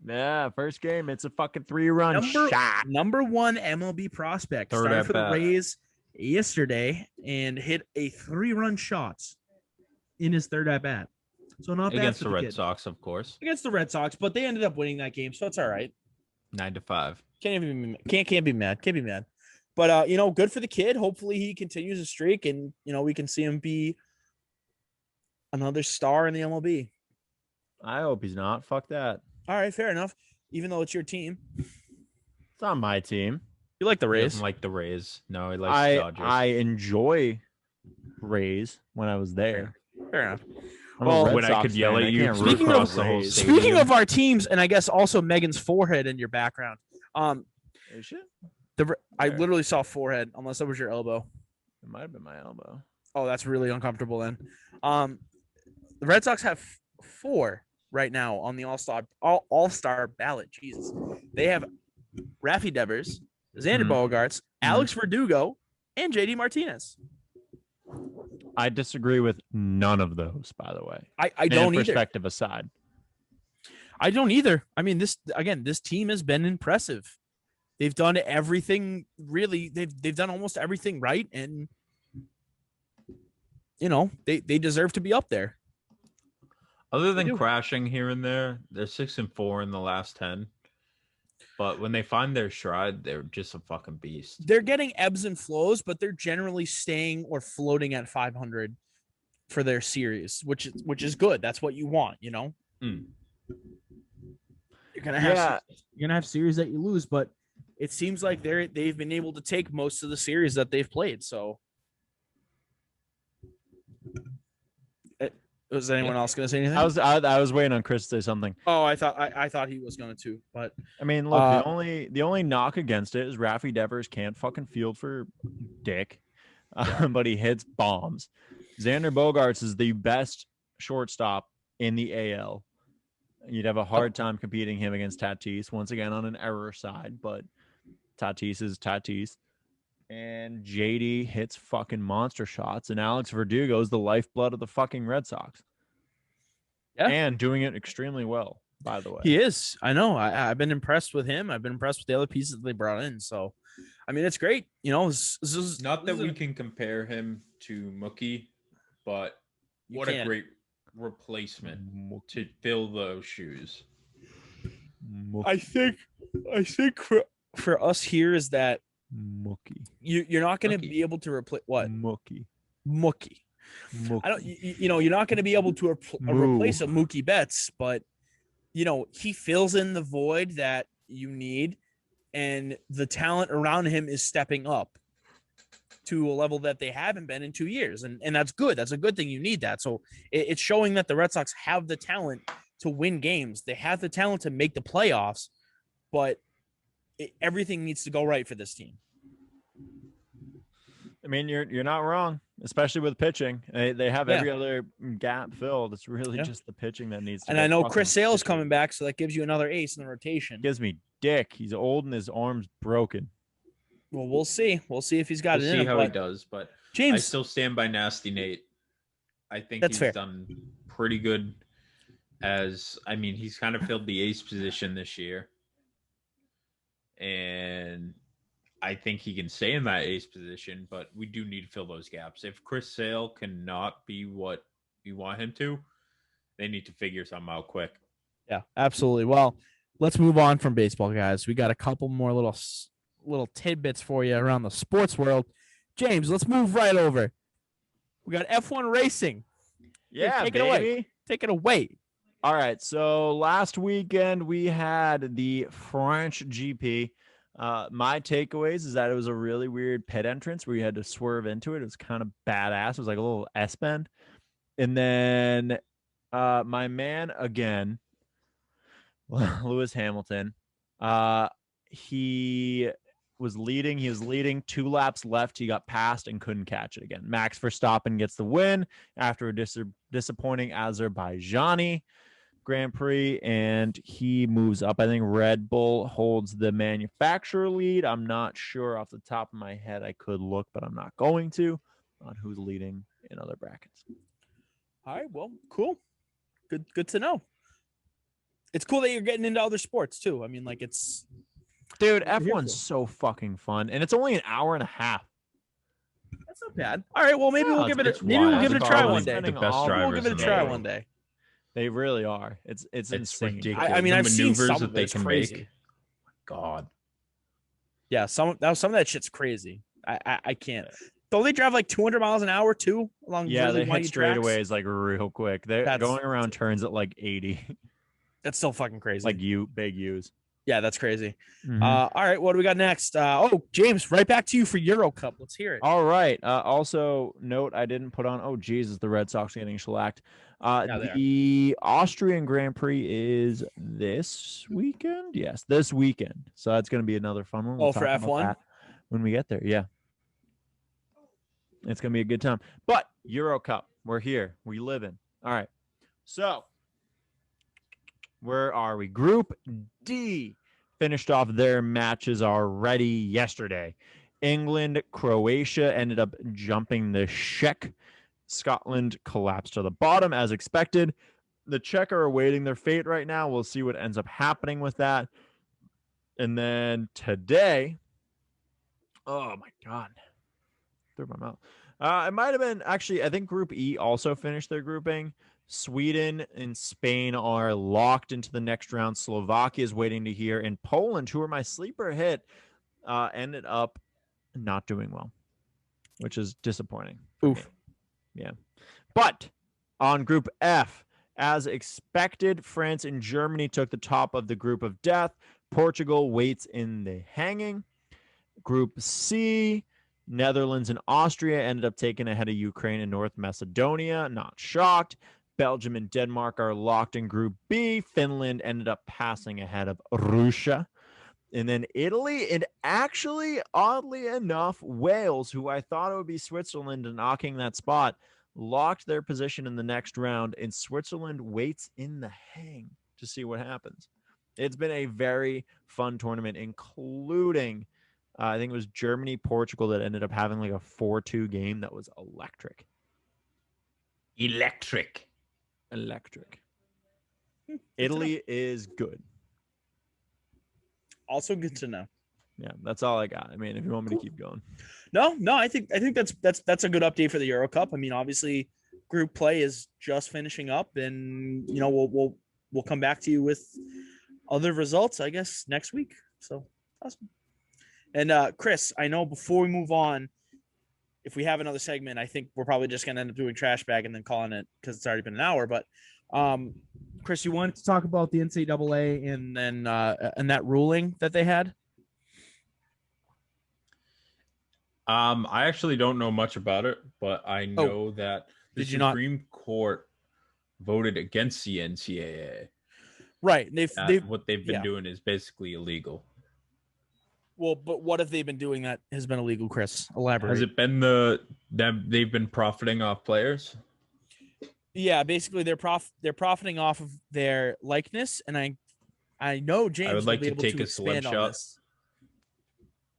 Yeah, first game. It's a fucking 3-run shot. Number one MLB prospect. Third Started at for the bat. Rays yesterday and hit a 3-run shot in his third at bat. So not bad Against for the the Red kid. Sox, of course. Against the Red Sox, but they ended up winning that game, so it's all right. 9-5. Can't be mad. Can't be mad. But good for the kid. Hopefully he continues a streak, and we can see him be another star in the MLB. I hope he's not. Fuck that. All right, fair enough. Even though it's your team, It's on my team. you like the He Rays. doesn't like the Rays. No, he likes the Dodgers. I enjoy Rays when I was there. Fair enough. I'm a Well, Red when I Sox could yell fan. at you can't root Speaking for of the Rays. Speaking of our teams, and I guess also Megan's forehead in your background. Is it? I Where? literally saw forehead, unless that was your elbow. It might have been my elbow. Oh, that's really uncomfortable then. The Red Sox have 4 right now on the All-Star ballot. Jesus. They have Rafi Devers, Xander Bogaerts, Alex Verdugo, and JD Martinez. I disagree with none of those, by the way. I don't either. Perspective aside. I don't either. I mean, this team has been impressive. They've done everything really. They've done almost everything right, and they deserve to be up there. Other They than do. crashing here and there, they're 6-4 in the last 10. But when they find their stride, they're just a fucking beast. They're getting ebbs and flows, but they're generally staying or floating at 500 for their series, which is good. That's what you want, You're gonna have series that you lose, but it seems like they've been able to take most of the series that they've played. So, was anyone else gonna say anything? I was waiting on Chris to say something. Oh, I thought he was going to, but I mean, look, the only knock against it is Rafi Devers can't fucking field for dick, but he hits bombs. Xander Bogaerts is the best shortstop in the AL. You'd have a hard time competing him against Tatis, once again on an error side, but Tatis is Tatis. And JD hits fucking monster shots, and Alex Verdugo is the lifeblood of the fucking Red Sox. Yeah. And doing it extremely well, by the way. he is. I know. I've been impressed with him. I've been impressed with the other pieces they brought in. So, I mean, it's great. This is Not that this we is can compare him to Mookie, but You what can't. a great replacement to fill those shoes. I think for us here is that Mookie. you're not going to Mookie. be able to replace what Mookie. Mookie. I don't. You're not going to be able to replace a Mookie Betts, but he fills in the void that you need, and the talent around him is stepping up to a level that they haven't been in 2 years, and that's good. That's a good thing. You need that. So it's showing that the Red Sox have the talent to win games. They have the talent to make the playoffs, but everything needs to go right for this team. I mean, you're not wrong, especially with pitching. They have every other gap filled. It's really just the pitching that needs to. And I know Chris Sale's coming back, so that gives you another ace in the rotation. Gives me dick. He's old and his arm's broken. Well, we'll see. We'll see if he's got We'll it in see him. how he But does, but I James, still stand by Nasty Nate. I think That's he's fair. done pretty good. He's kind of filled the ace position this year. And I think he can stay in that ace position, but we do need to fill those gaps. If Chris Sale cannot be what we want him to, they need to figure something out quick. yeah, absolutely. Well, let's move on from baseball, guys. We got a couple more little little tidbits for you around the sports world. James, let's move right over. We got F1 racing. Yeah, take baby. it away. Take it away. All right. So last weekend we had the French GP. My takeaways is that it was a really weird pit entrance where you had to swerve into it. It was kind of badass. It was like a little S-bend. And then my man again, Lewis Hamilton, he was leading. He was leading 2 laps left. He got passed and couldn't catch it again. Max Verstappen gets the win after a disappointing Azerbaijani Grand Prix, and he moves up. I think Red Bull holds the manufacturer lead. I'm not sure off the top of my head. I could look, but I'm not going to on who's leading in other brackets. All right, well, cool. Good to know. It's cool that you're getting into other sports too. I mean, like it's dude, F1's so fucking fun, and it's only an hour and a half. That's not bad. All right, well, maybe we'll give it a try one day. The best drivers. We'll give it a try one day. They really are. It's insane. Ridiculous. I mean, the I've seen maneuvers some that of they it's can crazy. make. God. Yeah, some of that shit's crazy. I can't. Don't they drive like 200 miles an hour too along? Yeah, really they hit windy tracks? straightaways like real quick. They're going around turns at like 80. That's still fucking crazy. Like big U's. Yeah, that's crazy. Mm-hmm. All right, what do we got next? James, right back to you for Euro Cup. Let's hear it. All right. Also, note I didn't put on. Oh, Jesus, the Red Sox are getting shellacked. The Austrian Grand Prix is this weekend. Yes, this weekend. So that's going to be another fun one. We'll for F1 when we get there. Yeah, it's going to be a good time. But Euro Cup, we're here. We live in. All right. So where are we? Group D finished off their matches already yesterday. England, Croatia ended up jumping the Czech. Scotland collapsed to the bottom as expected. The Czech are awaiting their fate right now. We'll see what ends up happening with that. And then today, oh my God, through my mouth. It might have been actually, I think Group E also finished their grouping. Sweden and Spain are locked into the next round. Slovakia is waiting to hear. And Poland, who are my sleeper hit, ended up not doing well, which is disappointing. Oof. Yeah. But on Group F, as expected, France and Germany took the top of the group of death. Portugal waits in the hanging. Group C, Netherlands and Austria ended up taking ahead of Ukraine and North Macedonia. Not shocked. Belgium and Denmark are locked in Group B. Finland ended up passing ahead of Russia. And then Italy, and actually, oddly enough, Wales, who I thought it would be Switzerland knocking that spot, locked their position in the next round, and Switzerland waits in the hang to see what happens. It's been a very fun tournament, including, I think it was Germany, Portugal that ended up having like a 4-2 game that was electric. Electric. Italy is good. Also good to know. Yeah, that's all I got. I mean, if you want me to keep going. No, I think that's a good update for the Euro Cup. I mean, obviously, group play is just finishing up, and we'll come back to you with other results, I guess, next week. So awesome. And Chris, I know before we move on, if we have another segment, I think we're probably just gonna end up doing trash bag and then calling it because it's already been an hour. But Chris, you wanted to talk about the NCAA and then and that ruling that they had. I actually don't know much about it, but I know that the Supreme Court voted against the NCAA. Right. What they've been doing is basically illegal. Well, but what have they been doing that has been illegal, Chris? Elaborate. Has it been they've been profiting off players? Yeah, basically they're profiting off of their likeness, and I know James I would like will be to able take to a slim expand on shot.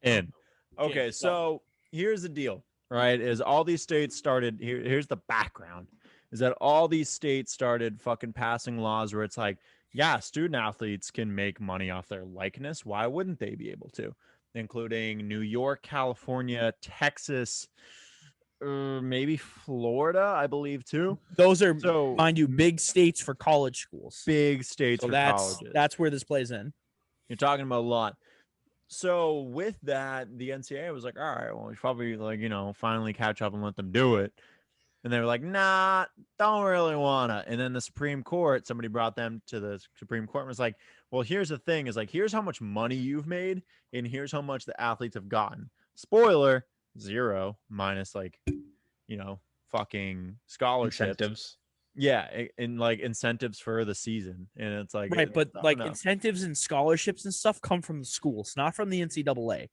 this. Okay, so here's the deal, right? Is all these states started here's the background, is that all these states started fucking passing laws where it's like, yeah, student athletes can make money off their likeness. Why wouldn't they be able to? Including New York, California, Texas, maybe Florida, I believe too. Those are, mind you, big states for college schools. Big states for colleges. That's where this plays in. You're talking about a lot. So with that, the NCAA was like, all right, well, we should probably like, finally catch up and let them do it. And they were like, nah, don't really wanna. And then the Supreme Court, somebody brought them to the Supreme Court and was like, well, here's the thing, is like, here's how much money you've made, and here's how much the athletes have gotten. Spoiler, zero, minus like, fucking scholarships. Incentives. Yeah, and like incentives for the season. And it's like, Right, but like no. incentives and scholarships and stuff come from the schools, not from the NCAA.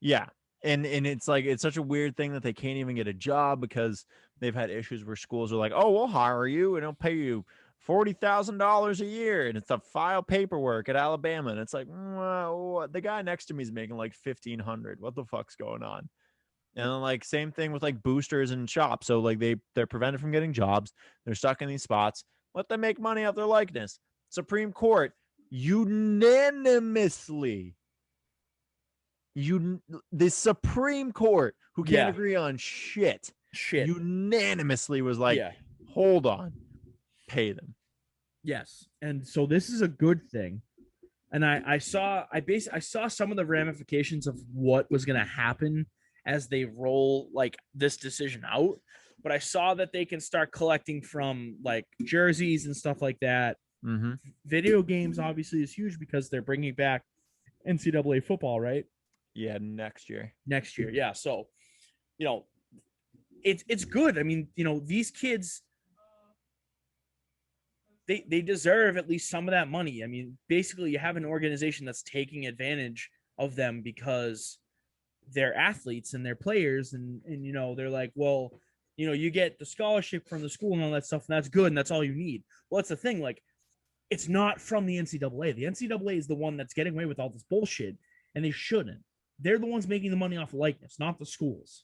Yeah. And it's like, it's such a weird thing that they can't even get a job because they've had issues where schools are like, oh, we'll hire you and it'll pay you $40,000 a year. And it's to file paperwork at Alabama. And it's like, well, the guy next to me is making like $1,500. What the fuck's going on? And then like same thing with like boosters and shops. So like they're prevented from getting jobs. They're stuck in these spots. Let them make money off their likeness. Supreme Court unanimously, the Supreme Court, who can't agree on shit, unanimously was like, hold on, pay them. Yes. And so this is a good thing. And I saw some of the ramifications of what was going to happen as they roll like this decision out. But I saw that they can start collecting from like jerseys and stuff like that. Mm-hmm. Video games obviously is huge because they're bringing back NCAA football, right? Yeah, next year. Yeah. So, it's good. I mean, these kids, they deserve at least some of that money. I mean, basically you have an organization that's taking advantage of them because they're athletes and they're players and they're like, well, you get the scholarship from the school and all that stuff, and that's good and that's all you need. Well, that's the thing. Like, it's not from the NCAA. The NCAA is the one that's getting away with all this bullshit, and they shouldn't. They're the ones making the money off of likeness, not the schools.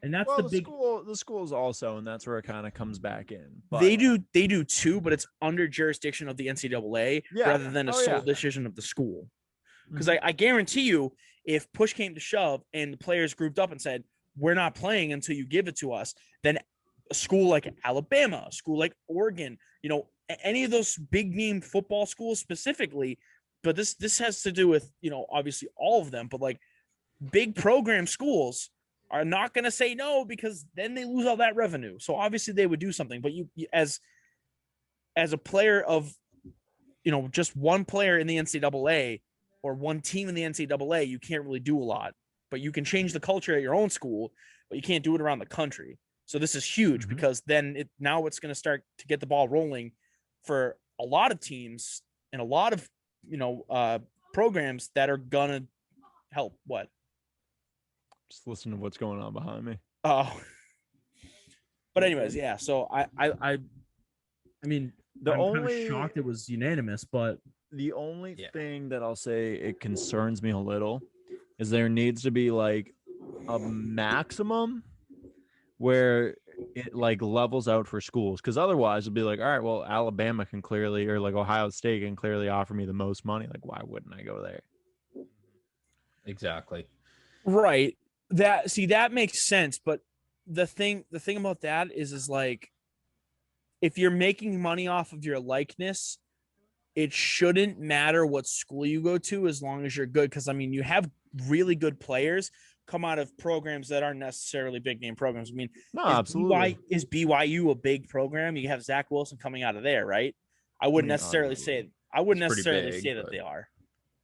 And that's the schools also, and that's where it kind of comes back in. But they do too, but it's under jurisdiction of the NCAA rather than a sole decision of the school. Because I guarantee you, if push came to shove and the players grouped up and said, we're not playing until you give it to us, then a school like Alabama, a school like Oregon, any of those big name football schools specifically, but this has to do with, obviously all of them, but like big program schools are not going to say no because then they lose all that revenue. So obviously they would do something, but you as a player of, just one player in the NCAA or one team in the NCAA, you can't really do a lot, but you can change the culture at your own school, but you can't do it around the country. So this is huge because then it's going to start to get the ball rolling for a lot of teams and a lot of, programs that are going to help. What? Just listen to what's going on behind me. Oh, but anyways, yeah. So I mean, I'm kind of shocked it was unanimous, but the only thing that I'll say it concerns me a little is there needs to be like a maximum where it like levels out for schools, because otherwise it'll be like, all right, well, Alabama can clearly, or like Ohio State can clearly offer me the most money. Like, why wouldn't I go there? Exactly. Right. That makes sense. But the thing about that is like, if you're making money off of your likeness, it shouldn't matter what school you go to as long as you're good. Because I mean, you have really good players come out of programs that aren't necessarily big name programs. I mean, absolutely. Is BYU a big program? You have Zack Wilson coming out of there, right? I wouldn't necessarily say that they are.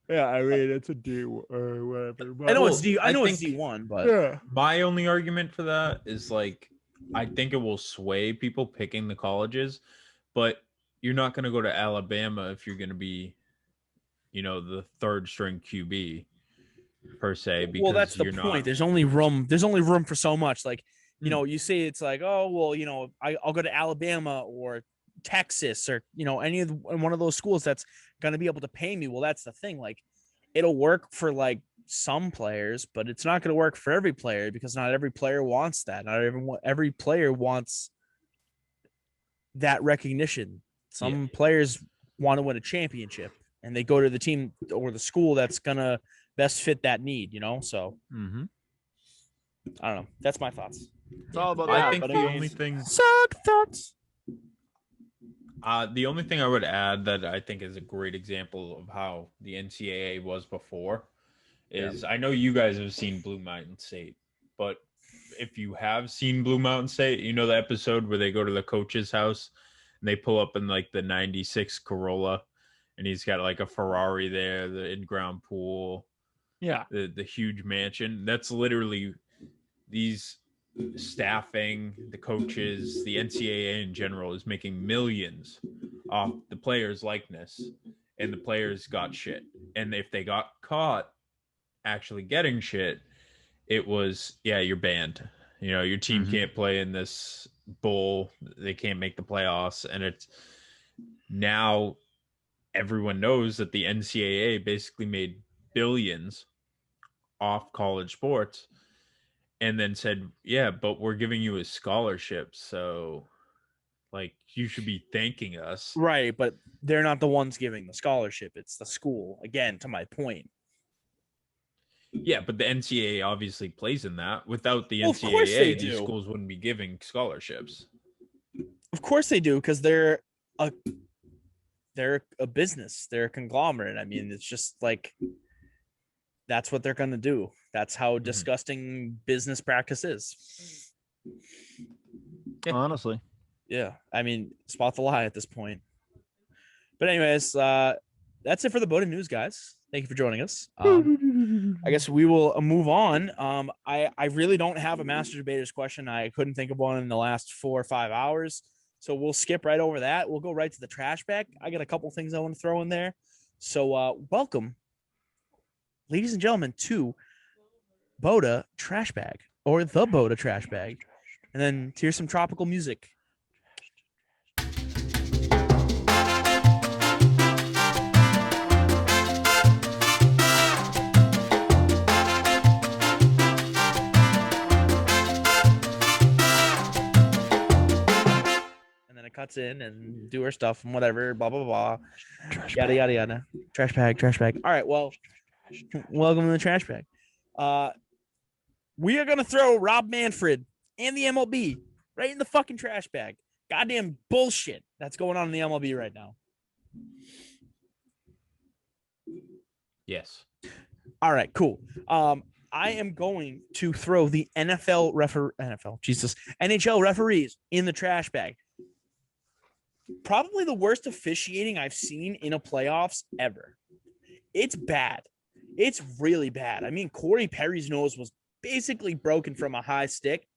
Yeah, I mean, it's a D or whatever. I know it's D1, but my only argument for that is like, I think it will sway people picking the colleges, but you're not going to go to Alabama if you're going to be, the third string QB per se. Because that's the point. There's only room for so much. Like, you say it's like, oh, well, I'll go to Alabama or Texas or, one of those schools that's going to be able to pay me. Well, that's the thing. Like, it'll work for like some players, but it's not going to work for every player because not every player wants that. Not every player wants that recognition. Some players want to win a championship and they go to the team or the school that's going to best fit that need, So I don't know. That's my thoughts. It's all about I that. think the only thing Suck thoughts. The only thing I would add that I think is a great example of how the NCAA was before is I know you guys have seen Blue Mountain State, but if you have seen Blue Mountain State, you know the episode where they go to the coach's house and they pull up in like the 96 Corolla and he's got like a Ferrari there, the in-ground pool, Yeah. the huge mansion. That's literally these staffing, the coaches, the NCAA in general is making millions off the players' likeness, and the players got shit. And if they got caught actually getting shit, it was, yeah, you're banned. You know, your team can't play in this bowl. They can't make the playoffs. And it's now everyone knows that the NCAA basically made billions off college sports and then said, yeah, but we're giving you a scholarship. So, like, you should be thanking us. Right, but they're not the ones giving the scholarship. It's the school. Again, to my point. Yeah, but the NCAA obviously plays in that. Without the Well, of course they NCAA, these do. schools wouldn't be giving scholarships. Of course they do, because they're a business. They're a conglomerate. I mean, it's just like that's what they're gonna do. That's how disgusting business practice is. Yeah. Honestly. Yeah, I mean, spot the lie at this point. But anyways, that's it for the BOTA news, guys. Thank you for joining us. I guess we will move on. I really don't have a master debaters question. I couldn't think of one in the last 4 or 5 hours, so we'll skip right over that. We'll go right to the trash bag. I got a couple things I want to throw in there. So welcome, ladies and gentlemen, to BOTA Trash Bag, or the BOTA Trash Bag. And then here's some tropical music. And then it cuts in and do her stuff and whatever, blah, blah, blah. Yada, yada, yada. Trash bag, trash bag. All right, well, welcome to the trash bag. We are going to throw Rob Manfred and the MLB right in the fucking trash bag. Goddamn bullshit that's going on in the MLB right now. Yes. All right, cool. I am going to throw the NHL referees in the trash bag. Probably the worst officiating I've seen in a playoffs ever. It's bad. It's really bad. I mean, Corey Perry's nose was basically broken from a high stick.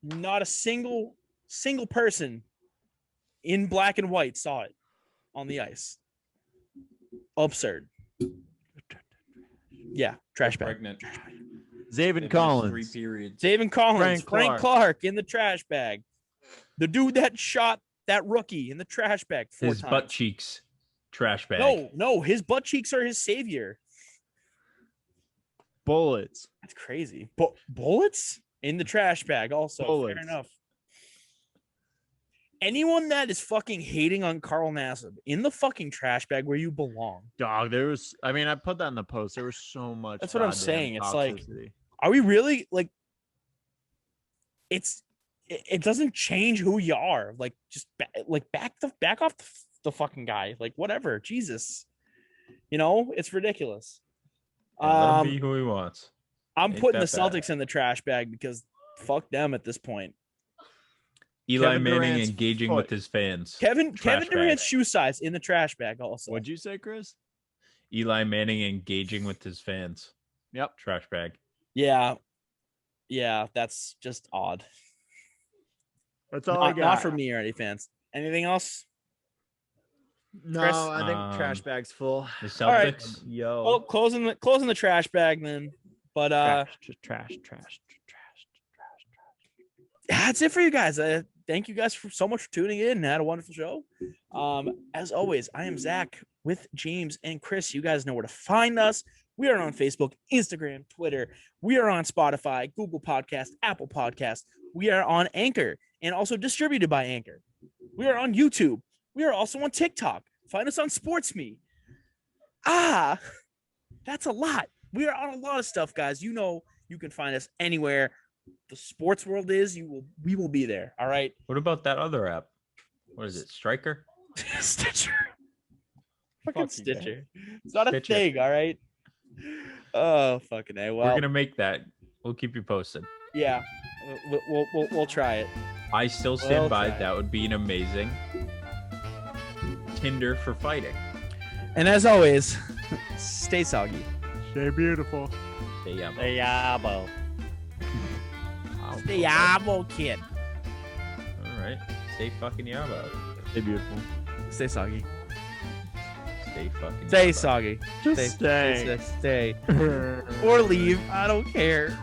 Not a single person in black and white saw it on the ice. Absurd. Yeah, trash bag. Pregnant. Zaven Collins. 3 periods. Zaven Collins, Frank Frank Clark in the trash bag. The dude that shot that rookie in the trash bag 4 His times. butt cheeks. Trash bag. No, his butt cheeks are his savior. Bullets. That's crazy. Bullets in the trash bag also. Bullets. Fair enough. Anyone that is fucking hating on Carl Nassib in the fucking trash bag where you belong. Dog, I put that in the post. There was so much. That's what I'm goddamn saying. It's like, toxicity. are we really like it doesn't change who you are. Like, just back off the fucking guy. Like, whatever. Jesus. You know, it's ridiculous. Let him be who he wants. I'm Ain't putting the that bad. Celtics in the trash bag because fuck them at this point. Eli Kevin Manning Durant's engaging foot. with his fans. Kevin Trash Durant's bag. shoe size in the trash bag also. What'd you say, Chris? Eli Manning engaging with his fans. Yep. Trash bag. Yeah, that's just odd. That's all I Not, got. not for me or any fans. Anything else? No, Chris? I think trash bag's full. The All right. Celtics. Yo. Well, closing the trash bag then. But trash. that's it for you guys. Thank you guys so much for tuning in. Had a wonderful show. As always, I am Zach with James and Chris. You guys know where to find us. We are on Facebook, Instagram, Twitter. We are on Spotify, Google Podcast, Apple Podcast. We are on Anchor and also distributed by Anchor. We are on YouTube. We are also on TikTok. Find us on SportsMe. That's a lot. We are on a lot of stuff, guys. You know, you can find us anywhere the sports world is. We will be there. All right. What about that other app? What is it? Striker? Stitcher. Fucking Fuck you guys. Stitcher. It's not a Stitcher. thing, all right? Oh, fucking A. Well, We're gonna make that. We'll keep you posted. yeah. We'll try it. I still stand Well by tried. that would be an amazing Tinder for fighting. And as always, stay soggy. Stay beautiful. Stay yabo. Yabo. Wow. Stay yabo, kid. All right. Stay fucking yabo. Stay beautiful. Stay soggy. Stay fucking Stay yabo. soggy. Just stay. Stay. Or leave. I don't care.